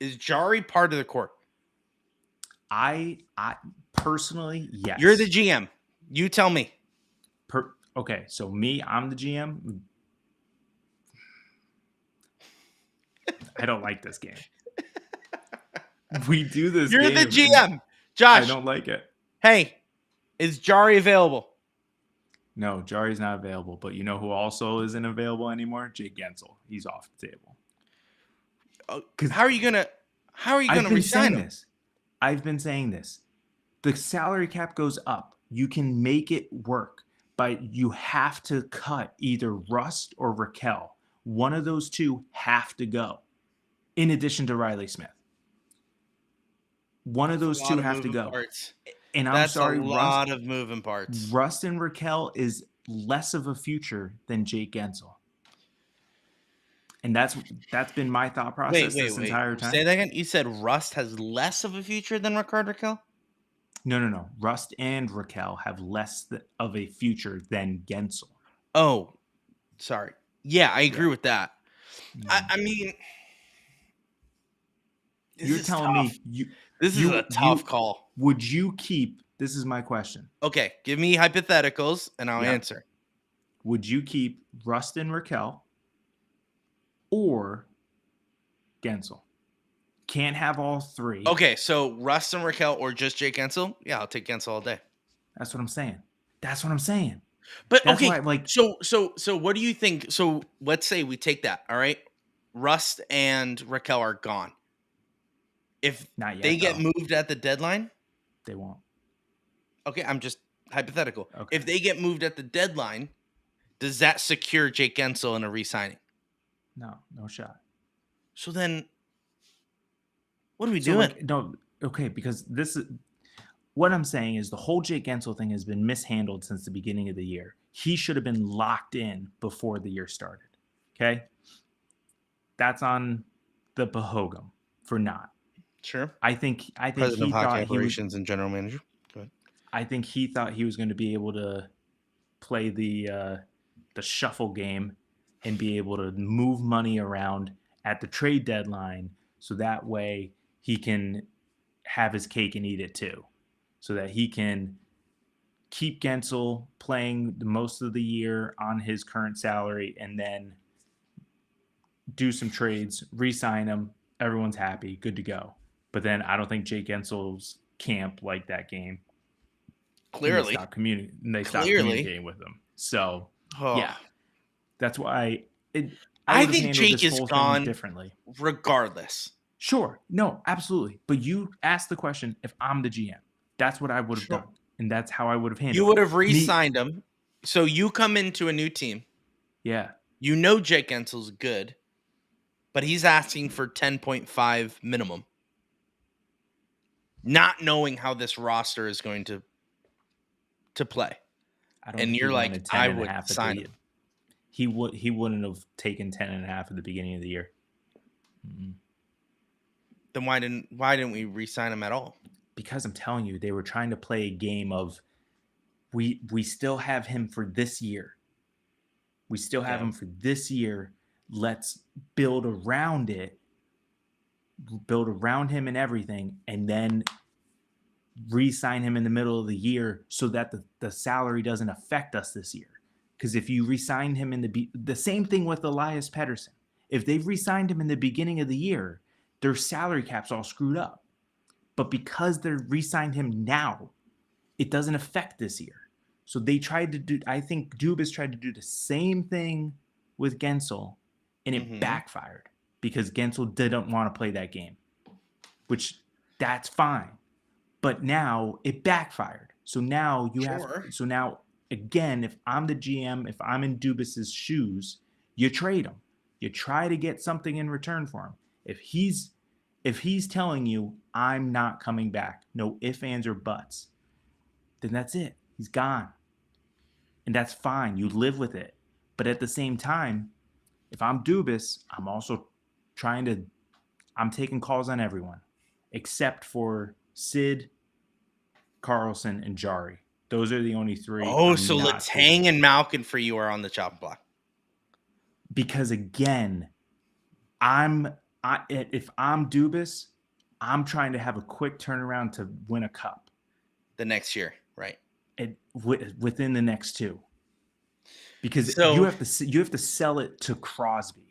Is Jari part of the core? I personally, yes. You're the GM. You tell me. Okay, so me, I'm the GM. I don't like this game. We do this You're game the and GM. I Josh, don't like it. hey, is Jari available? No, Jari's not available. But you know who also isn't available anymore? Jake Gensel. He's off the table. How are you gonna resign him? I've been saying this. The salary cap goes up. You can make it work, but you have to cut either Rust or Raquel. One of those two have to go, in addition to Riley Smith. One of those two have to go. And I'm sorry, a lot of moving parts. Rust and Raquel is less of a future than Jake Gensel. And that's been my thought process this entire time. Say that again. You said Rust has less of a future than Rickard Raquel? No. Rust and Raquel have less of a future than Gensel. Oh, sorry. Yeah, I agree with that. I mean, you're telling me this is a tough call. Would you keep? This is my question. Okay, give me hypotheticals and I'll answer. Would you keep Rust and Raquel or Gensel? Can't have all three. Okay, so Rust and Raquel or just Jake Gensel? Yeah, I'll take Gensel all day. That's what I'm saying. But that's okay, why, so what do you think? So let's say we take that. All right, Rust and Raquel are gone. If not yet, they get moved at the deadline, they won't. Okay, I'm just hypothetical. Okay. If they get moved at the deadline, does that secure Jake Gensel in a re-signing? No shot. So then, what are we doing? Because this is what I'm saying is the whole Jake Gensel thing has been mishandled since the beginning of the year. He should have been locked in before the year started. Okay, that's on the Pahogam for not. Sure. I think President of Hockey Operations and General Manager. Go ahead. I think he thought he was going to be able to play the shuffle game and be able to move money around at the trade deadline, so that way he can have his cake and eat it too, so that he can keep Gensel playing the most of the year on his current salary and then do some trades, re-sign him. Everyone's happy, good to go. But then I don't think Jake Gensel's camp liked that game. Clearly. They stopped communicating with him. So, yeah. That's why I think Jake is gone differently. Regardless. Sure. No, absolutely. But you asked the question, if I'm the GM, that's what I would have done. And that's how I would have handled it. You would have re-signed him. So you come into a new team. Yeah. You know Jake Gensel's good, but he's asking for 10.5 minimum. Not knowing how this roster is going to play. And you're like, I would sign him. He wouldn't have taken 10.5 at the beginning of the year. Mm-hmm. Then why didn't we re-sign him at all? Because I'm telling you, they were trying to play a game of we still have him for this year. We still have him for this year. Let's build around it. Build around him and everything, and then re-sign him in the middle of the year so that the salary doesn't affect us this year. Because if you re-signed him in the same thing with Elias Pettersson. If they've re-signed him in the beginning of the year, their salary cap's all screwed up. But because they're re-signed him now, it doesn't affect this year. So they tried to do, I think Dubas tried to do the same thing with Gensel, and it backfired because Gensel didn't want to play that game, which that's fine. But now it backfired. So now so now again, if I'm the GM, if I'm in Dubas's shoes, you trade him. You try to get something in return for him. If he's telling you, I'm not coming back, no ifs, ands, or buts, then that's it. He's gone. And that's fine. You live with it. But at the same time, if I'm Dubas, I'm also I'm taking calls on everyone except for Sid, Carlson, and Jari. Those are the only three. Oh, so Letang and Malkin for you are on the chopping block. Because again, if I'm Dubas, I'm trying to have a quick turnaround to win a cup. The next year, right? Within the next two. because So you have to sell it to Crosby.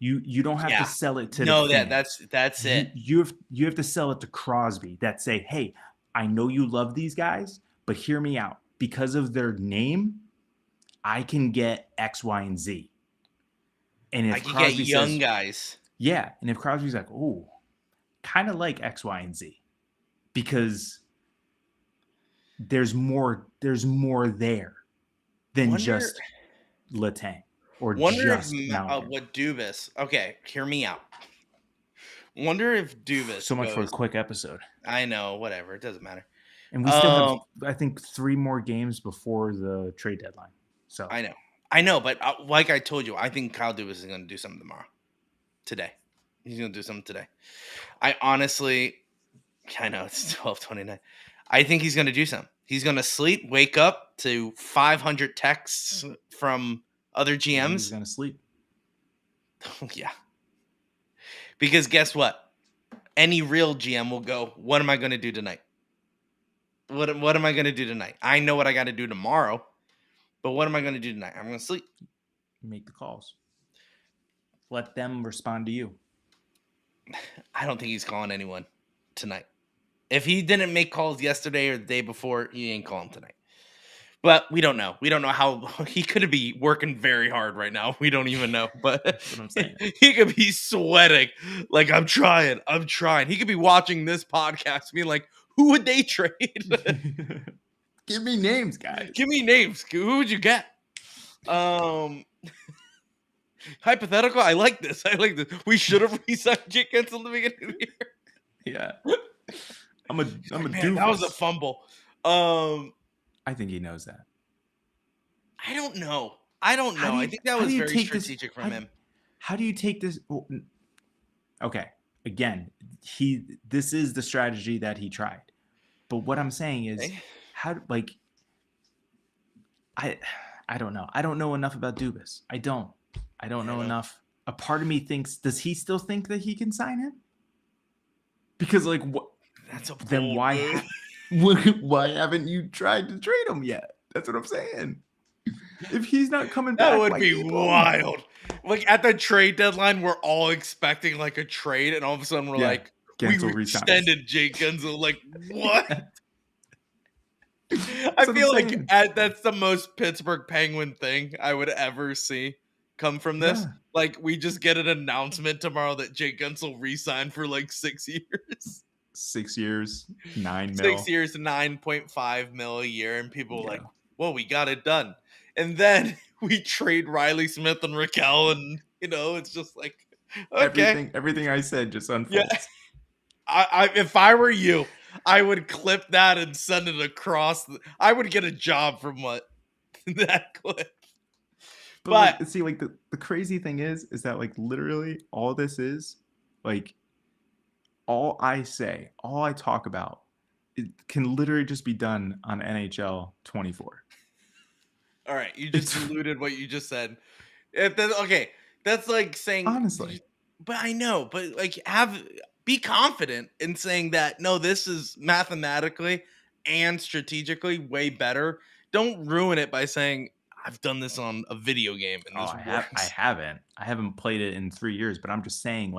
You don't have to sell it to the fans. That's it. You have to sell it to Crosby that say, hey, I know you love these guys, but hear me out. Because of their name, I can get X, Y, and Z. And I if could get Crosby young says, guys. yeah, and if Crosby's like, oh, kind of like X, Y, and Z, because there's more there than just Letang or just Malkin. What Dubas. Okay, hear me out. Wonder if Dubas So much goes. for a quick episode. I know, whatever. It doesn't matter. And we still have, I think, 3 more games before the trade deadline. So I know, but like I told you, I think Kyle Dubas is going to do something today. He's going to do something today. I know it's 12:29. I think he's going to do something. He's going to sleep, wake up to 500 texts from other GMs. He's going to sleep. Yeah. Because guess what? Any real GM will go, what am I going to do tonight? What am I going to do tonight? I know what I got to do tomorrow, but what am I going to do tonight? I'm going to sleep. Make the calls. Let them respond to you. I don't think he's calling anyone tonight. If he didn't make calls yesterday or the day before, he ain't calling tonight. But we don't know. We don't know how he could be working very hard right now. We don't even know. But that's what I'm saying. He could be sweating like I'm trying. He could be watching this podcast, being like, "Who would they trade?" Give me names, guys. Give me names. Who would you get? Hypothetical. I like this. We should have re-signed Jake Gensel at the beginning of the year. Yeah. I'm a doofus. That was a fumble. I think he knows that. I don't know. I think that was very strategic from him. How do you take this? Okay. Again, this is the strategy that he tried. But what I'm saying is, I don't know. I don't know enough about Dubas. I don't know enough. A part of me thinks, does he still think that he can sign him? Because what? That's a bold then why? Why haven't you tried to trade him yet? That's what I'm saying. If he's not coming back, that would be wild. At the trade deadline, we're all expecting a trade, and all of a sudden we're like, Gensel we extended Jake Gensel. What? I feel that's the most Pittsburgh Penguin thing I would ever see come from this. Yeah. We just get an announcement tomorrow that Jake Gensel re-signed for 6 years. 6 years, 9 mil. 6 years, 9.5 mil a year, and people are like, "Well, we got it done." And then we trade Riley Smith and Raquel, and it's just okay. Everything I said just unfolds. Yeah. If I were you, I would clip that and send it across. I would get a job from that clip. But see, the crazy thing is that literally all this is all I talk about, it can literally just be done on NHL 24. All right, you just alluded what you just said. Okay, that's saying honestly. But I know, but be confident in saying that no, this is mathematically and strategically way better. Don't ruin it by saying I've done this on a video game and this works. I haven't played it in 3 years, but I'm just saying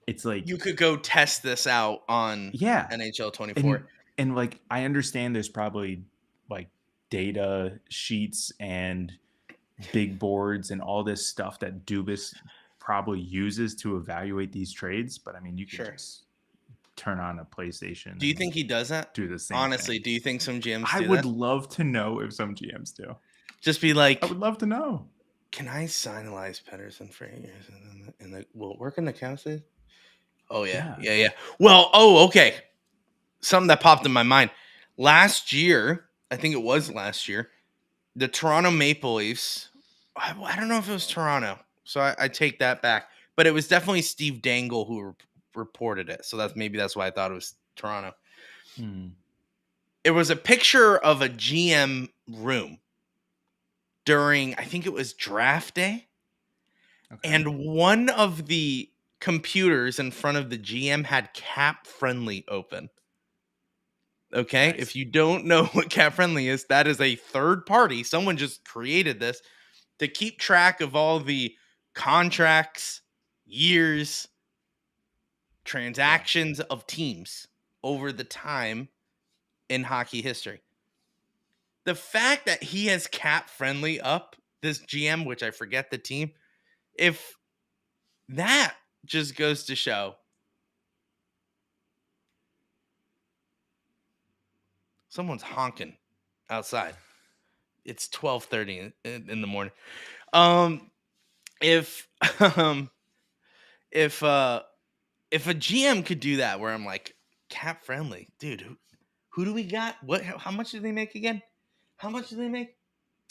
it's you could go test this out on NHL 24. And I understand there's probably data sheets and big boards and all this stuff that Dubas probably uses to evaluate these trades, but I mean you can just turn on a PlayStation. Do you think he does that? Do the same honestly thing. Do you think some GMs I would love to know if some GMs do. Just be like, I would love to know. Can I sign Elias Pettersson for 8 years and will it work in the cap space? Oh yeah. Well, okay. Something that popped in my mind. Last year, I think it was last year, the Toronto Maple Leafs, I don't know if it was Toronto, so I take that back. But it was definitely Steve Dangle who reported it. So that's why I thought it was Toronto. It was a picture of a GM room during, I think it was draft day. Okay. And one of the computers in front of the GM had Cap Friendly open. Okay, Nice. if you don't know what cap friendly is, that is a third party. Someone just created this to keep track of all the contracts, years, transactions of teams over the time in hockey history. The fact that he has cap friendly up, this GM, which I forget the team, if that just goes to show someone's honking outside. It's 12:30 in the morning. If um if if a GM could do that, where I'm like, cap friendly, dude, who do we got? What? How much do they make again? How much do they make?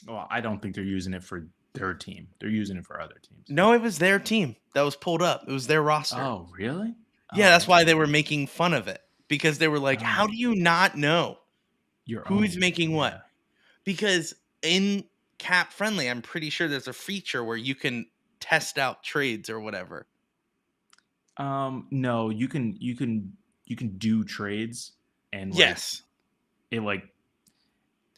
Well, I don't think they're using it for their team. They're using it for other teams. No, it was their team that was pulled up. It was their roster. Oh, really? Yeah, Oh, that's why they were interesting. making fun of it, because they were like, how Oh, do you not know your who's own. making what? Yeah. Because in cap friendly, I'm pretty sure there's a feature where you can test out trades or whatever. No, you can do trades and Yes. like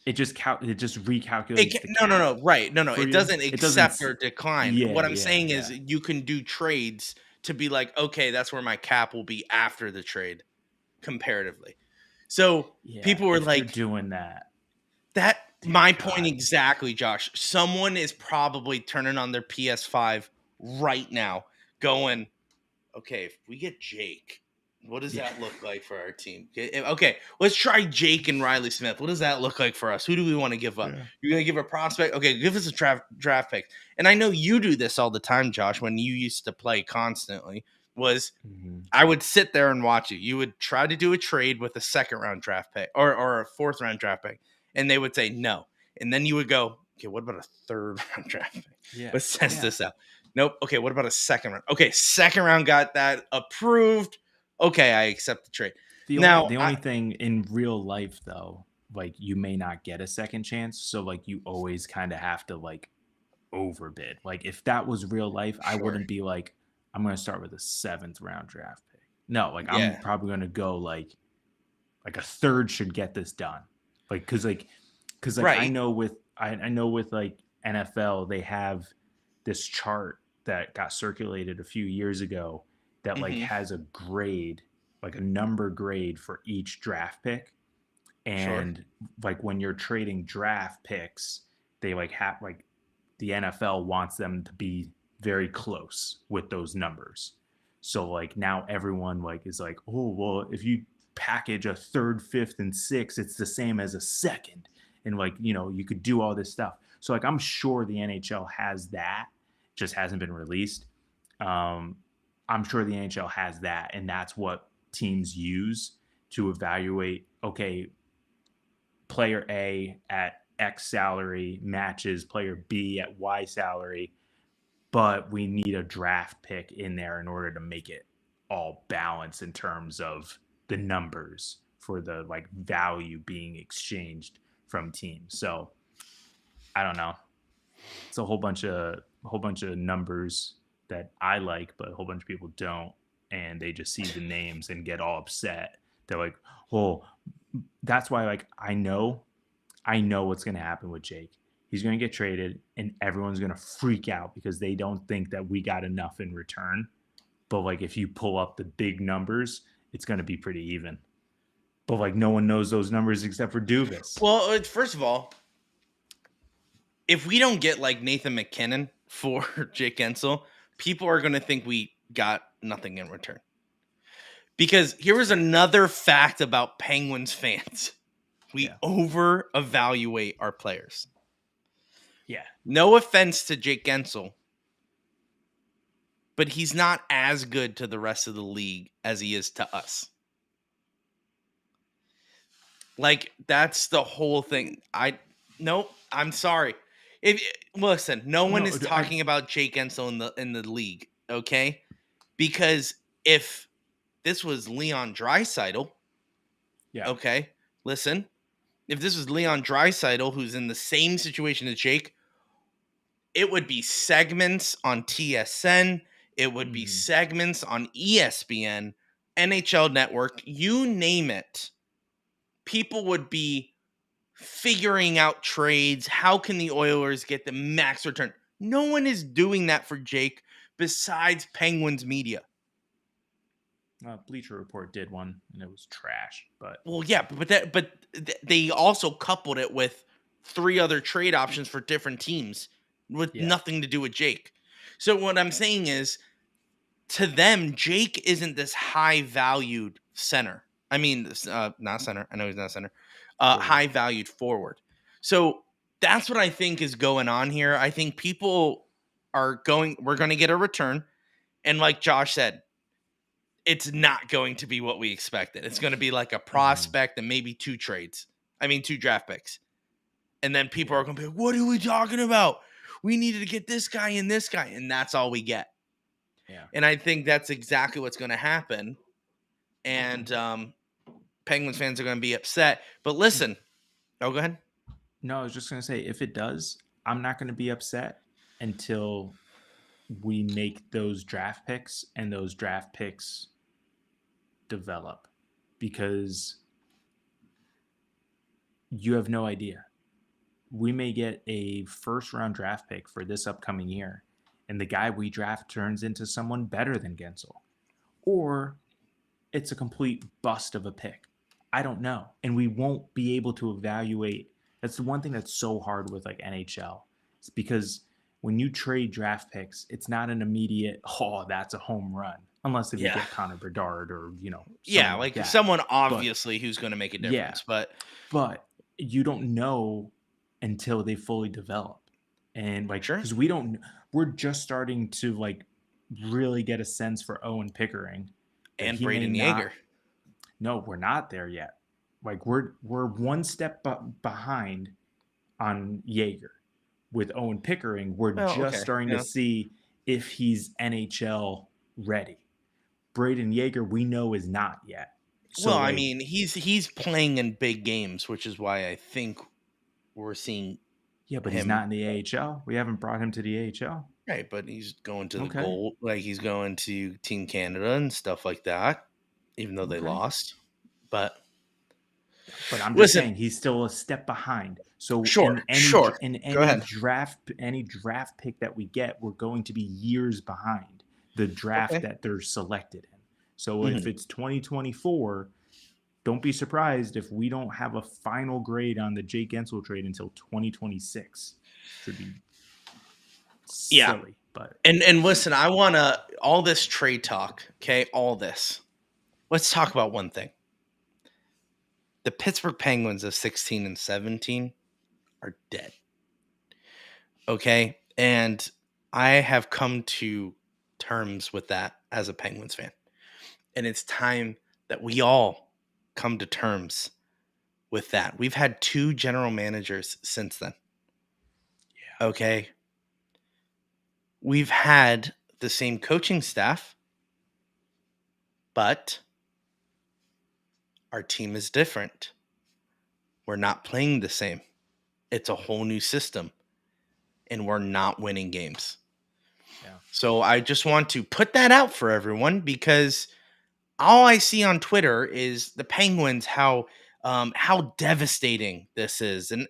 it just recalculates the cap No, right. No, for it you. doesn't It doesn't. accept or decline. Yeah, What I'm yeah, saying is yeah. you can do trades to be like, okay, that's where my cap will be after the trade comparatively. So Yeah, people were if they're like, doing that, that dear my point God. exactly, Josh. Someone is probably turning on their PS5 right now, going, okay, if we get Jake, what does Yeah. that look like for our team? Okay, let's try Jake and Riley Smith. What does that look like for us? Who do we want to give up? Yeah. You're going to give a prospect? Okay, give us a draft pick. And I know you do this all the time, Josh, when you used to play constantly, was Mhm. I would sit there and watch you. You would try to do a trade with a second round draft pick or a fourth round draft pick, and they would say no. And then you would go, okay, what about a third round draft pick? Yeah. Let's test Yeah. this out. Nope. Okay, what about a second round? Okay, second round got that approved. Okay, I accept the trade. The only thing in real life though, like you may not get a second chance, so like you always kind of have to like overbid. Like if that was real life, I Sure. wouldn't be like I'm going to start with a 7th round draft pick. No, like I'm Yeah. probably going to go like a third should get this done. Like cuz like Right. I know with like NFL they have this chart that got circulated a few years ago that like Mm-hmm. has a grade, like a number grade for each draft pick. Sure. And like when you're trading draft picks, they like have like the NFL wants them to be very close with those numbers. So like now everyone like is like, oh well, if you package a third, fifth, and sixth, it's the same as a second, and like you could do all this stuff. So like I'm sure the NHL has that, just hasn't been released. Um, I'm sure the NHL has that, and that's what teams use to evaluate. Okay, player A at X salary matches player B at Y salary, but we need a draft pick in there in order to make it all balance in terms of the numbers for the like value being exchanged from teams. So I don't know. It's a whole bunch of numbers that I like, but a whole bunch of people don't, and they just see the names and get all upset. They're like, "Oh, that's why." Like, I know what's going to happen with Jake. He's going to get traded, and everyone's going to freak out because they don't think that we got enough in return. But like, if you pull up the big numbers, it's going to be pretty even. But like, no one knows those numbers except for Dubas. Well, first of all, if we don't get like Nathan McKinnon for Jake Gensel, people are going to think we got nothing in return. Because here was another fact about Penguins fans. We over evaluate our players. Yeah. No offense to Jake Gensel, but he's not as good to the rest of the league as he is to us. Like, that's the whole thing. I'm sorry. Listen, no one is talking about Jake Gensel in the league, okay? Because if this was Leon Draisaitl, okay, listen, if this was Leon Draisaitl who's in the same situation as Jake, it would be segments on TSN, it would be segments on ESPN, NHL Network, you name it. people would be figuring out trades. How can the Oilers get the max return? No one is doing that for Jake besides Penguins media. Bleacher Report did one, and it was trash. But well, yeah, but they also coupled it with 3 other trade options for different teams with nothing to do with Jake. So what I'm saying is, to them, Jake isn't this high valued center. I mean, not center. I know he's not center. High valued forward. So that's what I think is going on here. I think people we're going to get a return. And like Josh said, it's not going to be what we expected. It's going to be like a prospect and maybe 2 draft picks. And then people are going to be like, what are we talking about? We needed to get this guy and this guy. And that's all we get. Yeah. And I think that's exactly what's going to happen. And Penguins fans are going to be upset. But listen. Oh, go ahead. No, I was just going to say, if it does, I'm not going to be upset until we make those draft picks and those draft picks develop, because you have no idea. We may get a first round draft pick for this upcoming year, and the guy we draft turns into someone better than Gensel, or it's a complete bust of a pick. I don't know. And we won't be able to evaluate. That's the one thing that's so hard with like NHL. It's because when you trade draft picks, it's not an immediate, oh, that's a home run. Unless if you get Connor Bedard or, like someone obviously who's going to make a difference. But you don't know until they fully develop. And like, because we're just starting to like really get a sense for Owen Pickering. And Braden Yeager. No, we're not there yet. Like we're one step behind on Yeager. With Owen Pickering, we're starting to see if he's NHL ready. Braden Yeager, we know, is not yet. So, I mean, he's playing in big games, which is why I think we're seeing. Yeah, but he's not in the AHL. We haven't brought him to the AHL. Right, but he's going to the goal, like he's going to Team Canada and stuff like that, even though they lost. But I'm just saying he's still a step behind. So in any draft pick that we get, we're going to be years behind the draft that they're selected in. So if it's 2024, don't be surprised if we don't have a final grade on the Jake Gensel trade until 2026. Should be silly, but and listen, I want to all this trade talk, okay? All this. Let's talk about one thing. The Pittsburgh Penguins of 16 and 17 are dead. Okay? And I have come to terms with that as a Penguins fan. And it's time that we all come to terms with that. We've had 2 general managers since then. Yeah. Okay? We've had the same coaching staff, but our team is different. We're not playing the same. It's a whole new system, and we're not winning games. Yeah. So I just want to put that out for everyone, because all I see on Twitter is the Penguins, how devastating this is, and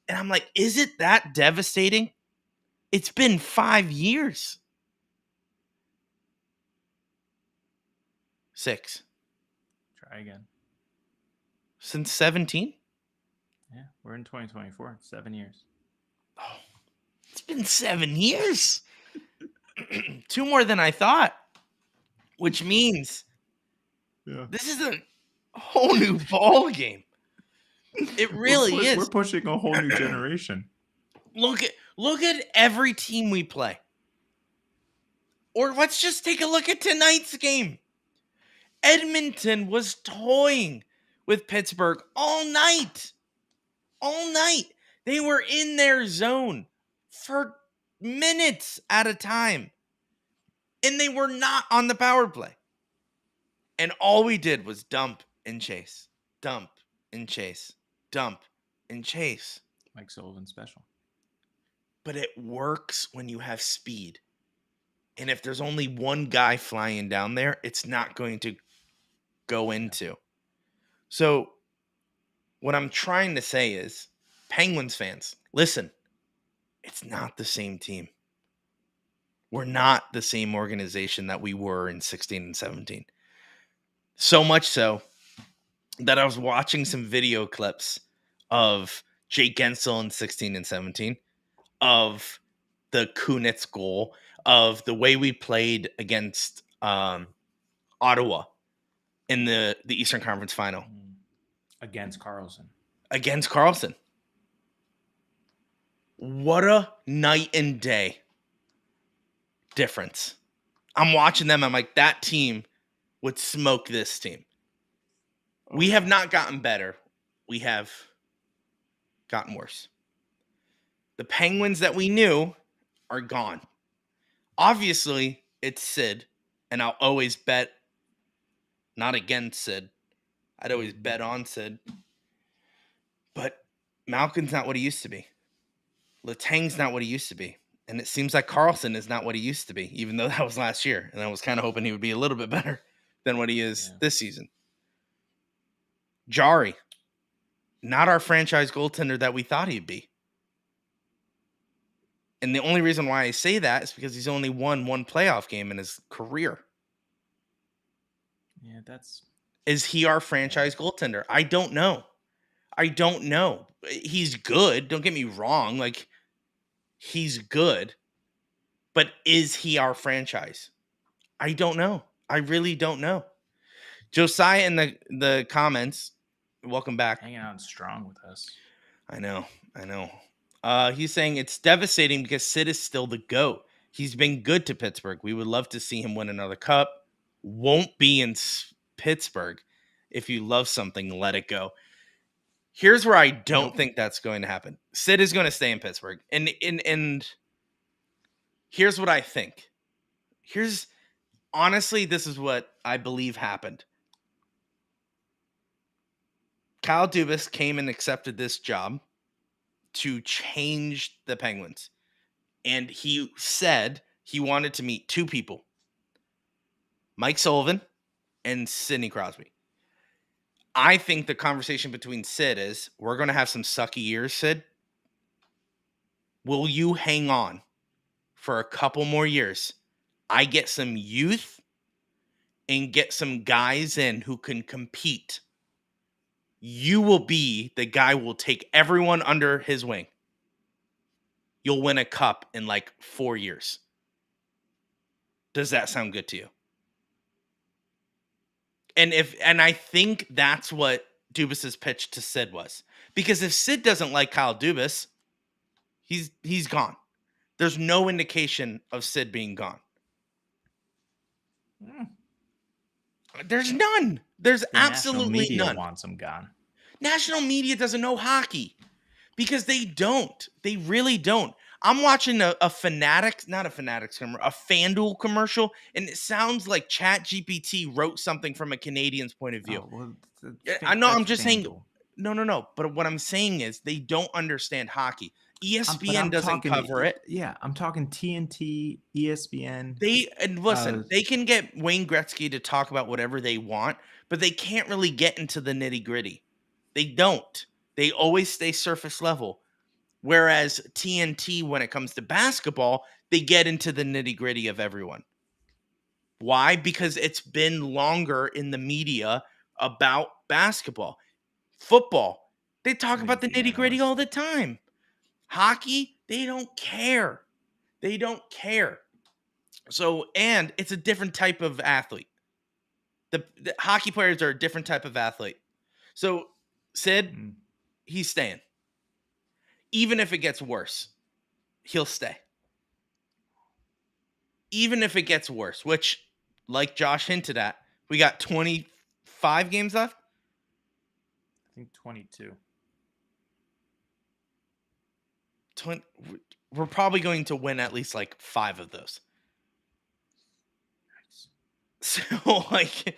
I'm like, is it that devastating? It's been 5 years. 6. Try again. Since 17? Yeah, we're in 2024. 7 years. Oh, it's been 7 years. 2 more than I thought, which means this is a whole new ball game. It really is. We're pushing a whole new generation. Look at every team we play. Or let's just take a look at tonight's game. Edmonton was toying with Pittsburgh all night. All night. They were in their zone for minutes at a time. And they were not on the power play. And all we did was dump and chase. Dump and chase. Dump and chase. Mike Sullivan special. But it works when you have speed. And if there's only one guy flying down there, it's not going to go into. So What I'm trying to say is, Penguins fans, listen, it's not the same team. We're not the same organization that we were in 16 and 17. So much so that I was watching some video clips of Jake Gensel in 16 and 17, of the Kunitz goal, of the way we played against Ottawa in the Eastern Conference Final. Against Carlson. What a night and day difference. I'm watching them. I'm like, that team would smoke this team. We have not gotten better. We have gotten worse. The Penguins that we knew are gone. Obviously, it's Sid, and I'll always bet not against Sid. I'd always bet on Sid. But Malkin's not what he used to be. Letang's not what he used to be. And it seems like Carlson is not what he used to be, even though that was last year. And I was kind of hoping he would be a little bit better than what he is this season. Jari, not our franchise goaltender that we thought he'd be. And the only reason why I say that is because he's only won one playoff game in his career. Yeah, Is he our franchise goaltender? I don't know. He's good. Don't get me wrong. Like, he's good. But is he our franchise? I don't know. I really don't know. Josiah in the comments, welcome back. Hanging out strong with us. I know. He's saying it's devastating because Sid is still the GOAT. He's been good to Pittsburgh. We would love to see him win another cup. Won't be in Pittsburgh. If you love something, let it go. Here's where I don't think that's going to happen. Sid is going to stay in Pittsburgh. And here's what I think. Honestly, this is what I believe happened. Kyle Dubas came and accepted this job to change the Penguins. And he said he wanted to meet two people, Mike Sullivan and Sidney Crosby. I think the conversation between Sid is, we're going to have some sucky years, Sid. Will you hang on for a couple more years? I get some youth and get some guys in who can compete. You will be the guy who will take everyone under his wing. You'll win a cup in like 4 years. Does that sound good to you? And I think that's what Dubas's pitch to Sid was. Because if Sid doesn't like Kyle Dubas, he's gone. There's no indication of Sid being gone. There's none. There's absolutely national media none. Wants him gone. National media doesn't know hockey because they don't. They really don't. I'm watching a FanDuel commercial, and it sounds like ChatGPT wrote something from a Canadian's point of view. I know. I'm just saying. No. But what I'm saying is they don't understand hockey. ESPN doesn't cover it. Yeah, I'm talking TNT, ESPN. They can get Wayne Gretzky to talk about whatever they want, but they can't really get into the nitty-gritty. They don't. They always stay surface level. Whereas TNT, when it comes to basketball, they get into the nitty-gritty of everyone. Why? Because it's been longer in the media about basketball. Football, they talk about the nitty-gritty all the time. Hockey, they don't care. So, and it's a different type of athlete. The hockey players are a different type of athlete. So, Sid, he's staying. Even if it gets worse, he'll stay. Even if it gets worse, which, like Josh hinted at, we got 25 games left? I think 22. We're probably going to win at least like 5 of those. Nice. So, like,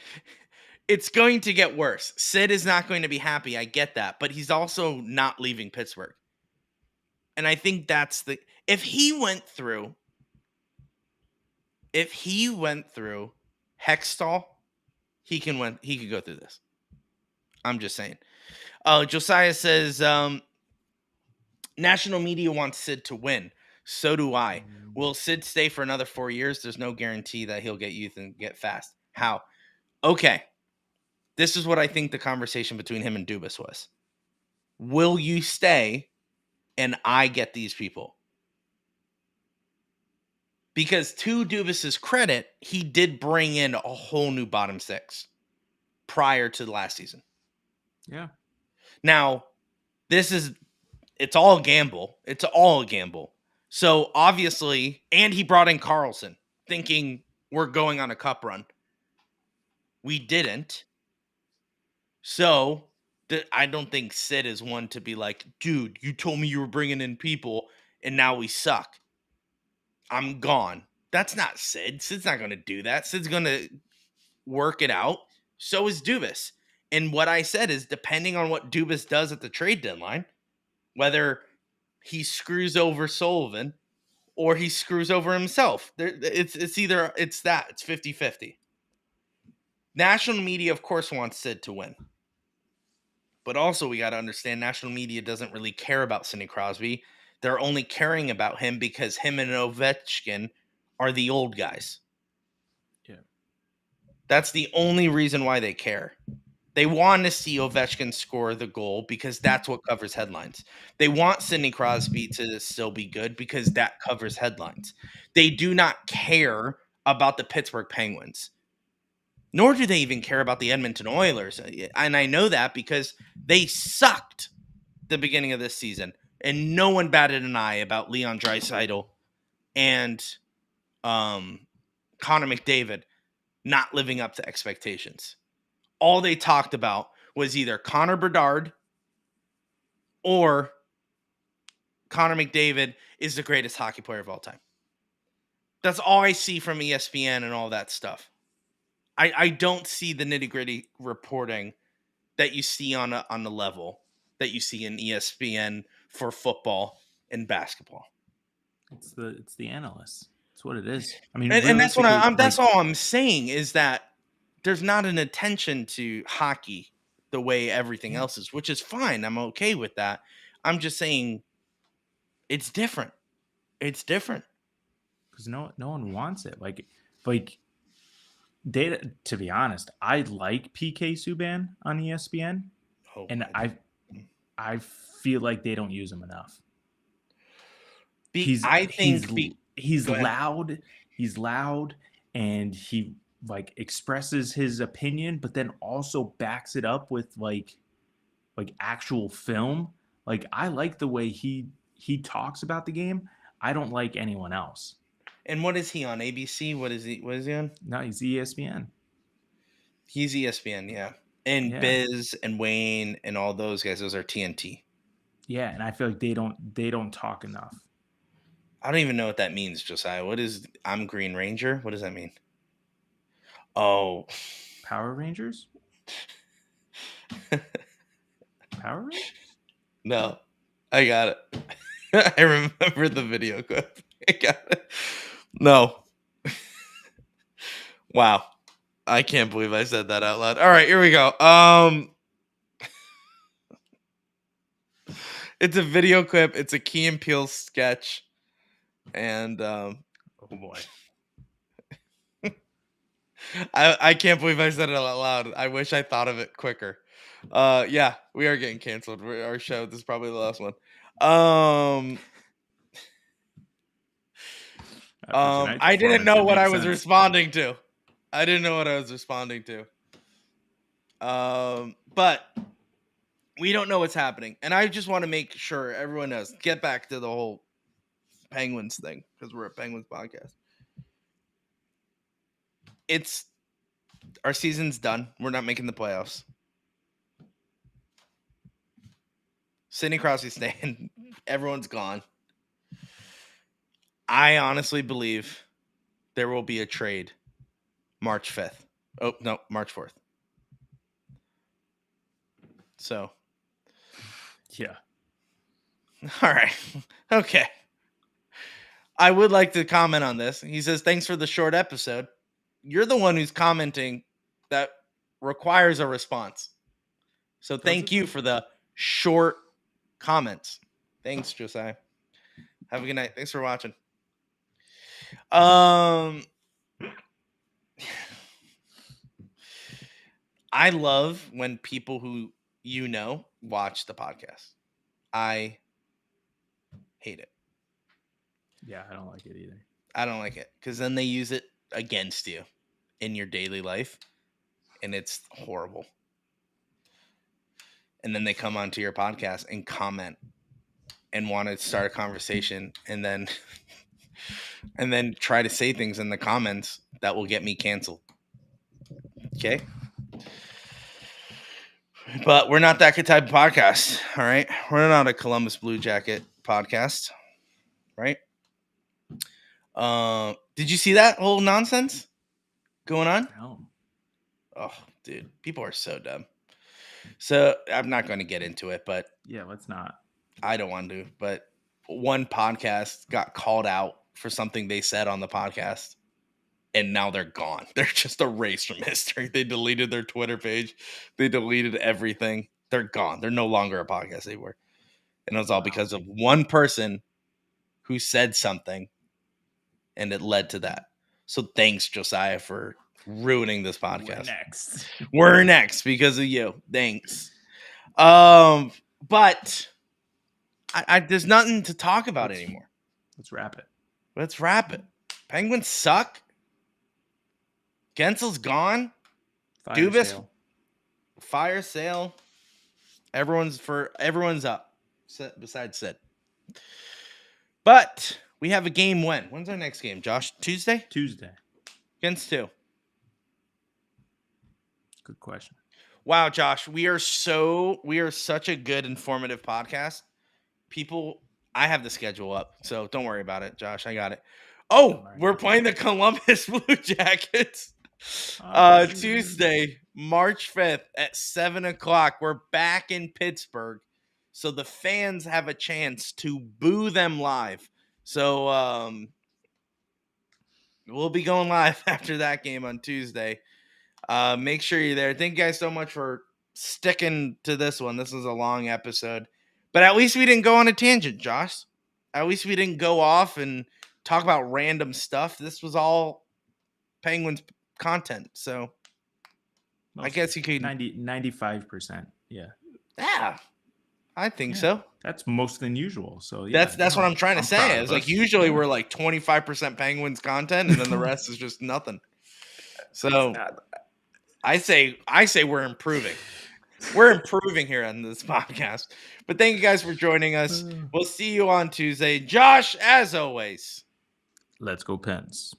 it's going to get worse. Sid is not going to be happy. I get that. But he's also not leaving Pittsburgh. And I think that's if he went through Hextall, he could go through this. I'm just saying. Josiah says national media wants Sid to win. So do I. Will Sid stay for another 4 years? There's no guarantee that he'll get youth and get fast. How? Okay. This is what I think the conversation between him and Dubas was. Will you stay and I get these people? Because to Dubas's credit, he did bring in a whole new bottom six prior to the last season. Yeah. Now, it's all a gamble. It's all a gamble. So obviously, and he brought in Carlson thinking we're going on a cup run. We didn't. So I don't think Sid is one to be like, dude, you told me you were bringing in people and now we suck. I'm gone. That's not Sid. Sid's not going to do that. Sid's going to work it out. So is Dubas. And what I said is, depending on what Dubas does at the trade deadline, whether he screws over Sullivan or he screws over himself, it's 50-50. National media, of course, wants Sid to win. But also, we got to understand national media doesn't really care about Sidney Crosby. They're only caring about him because him and Ovechkin are the old guys. Yeah. That's the only reason why they care. They want to see Ovechkin score the goal because that's what covers headlines. They want Sidney Crosby to still be good because that covers headlines. They do not care about the Pittsburgh Penguins, nor do they even care about the Edmonton Oilers. And I know that because they sucked the beginning of this season, and no one batted an eye about Leon Draisaitl and Connor McDavid not living up to expectations. All they talked about was either Connor Bedard or Connor McDavid is the greatest hockey player of all time. That's all I see from ESPN and all that stuff. I don't see the nitty-gritty reporting that you see on the level that you see in ESPN for football and basketball. It's the analysts. That's what it is. I mean, and that's what that's all I'm saying is that there's not an attention to hockey the way everything else is, which is fine. I'm okay with that. I'm just saying it's different. It's different because no one wants it. Like data. To be honest, I like PK Subban on ESPN, and I feel like they don't use him enough. He's loud. He's loud, and he like expresses his opinion, but then also backs it up with like actual film. Like I like the way he talks about the game. I don't like anyone else. And what is he on? ABC? What is he on? No, he's ESPN. He's ESPN, yeah. And Biz and Wayne and all those guys, those are TNT. Yeah, and I feel like they don't talk enough. I don't even know what that means, Josiah. What is I'm Green Ranger? What does that mean? Oh. Power Rangers? Power Rangers? No. I got it. I remember the video clip. I got it. No. Wow. I can't believe I said that out loud. All right, here we go. It's a video clip. It's a Key and Peele sketch. And oh boy. I can't believe I said it out loud. I wish I thought of it quicker. Yeah, we are getting canceled. Our show, this is probably the last one. I didn't know what I was responding to. But we don't know what's happening. And I just want to make sure everyone knows. Get back to the whole Penguins thing, because we're a Penguins podcast. Our season's done. We're not making the playoffs. Sidney Crosby's staying. Everyone's gone. I honestly believe there will be a trade March 5th. Oh, no, March 4th. So. Yeah. All right. Okay. I would like to comment on this. He says, thanks for the short episode. You're the one who's commenting that requires a response. So thank you for the short comments. Thanks, Josiah. Have a good night. Thanks for watching. I love when people who watch the podcast. I hate it. Yeah, I don't like it either. I don't like it because then they use it against you in your daily life, and it's horrible. And then they come onto your podcast and comment and want to start a conversation, and then try to say things in the comments that will get me canceled. Okay? But we're not that type of podcast, all right? We're not a Columbus Blue Jacket podcast, right? Did you see that whole nonsense going on? No. Oh, dude, people are so dumb. So I'm not going to get into it, but yeah, let's not. I don't want to, but one podcast got called out for something they said on the podcast, and now they're gone. They're just erased from history. They deleted their Twitter page. They deleted everything. They're gone. They're no longer a podcast anymore. And it was all because of one person who said something, and it led to that. So thanks, Josiah, for ruining this podcast. We're next because of you. Thanks. But there's nothing to talk about anymore. Let's wrap it. Penguins suck. Gensel's gone. Fire sale. Everyone's up. Besides Sid. But we have a game when? When's our next game, Josh? Tuesday? Against who? Good question. Wow, Josh, we are such a good informative podcast. I have the schedule up, so don't worry about it, Josh. I got it. Oh, we're playing the Columbus Blue Jackets. Tuesday, March 5th at 7:00. We're back in Pittsburgh, so the fans have a chance to boo them live. So we'll be going live after that game on Tuesday. Make sure you're there. Thank you guys so much for sticking to this one. This was a long episode, but at least we didn't go on a tangent, Josh. At least we didn't go off and talk about random stuff. This was all Penguins content. So I guess you could 95%. Yeah. Yeah. I think so. That's most than usual. So yeah, that's what I'm trying to say. It's like usually we're like 25% Penguins content, and then the rest is just nothing. So I say we're improving. We're improving here on this podcast. But thank you guys for joining us. We'll see you on Tuesday. Josh, as always. Let's go Pens.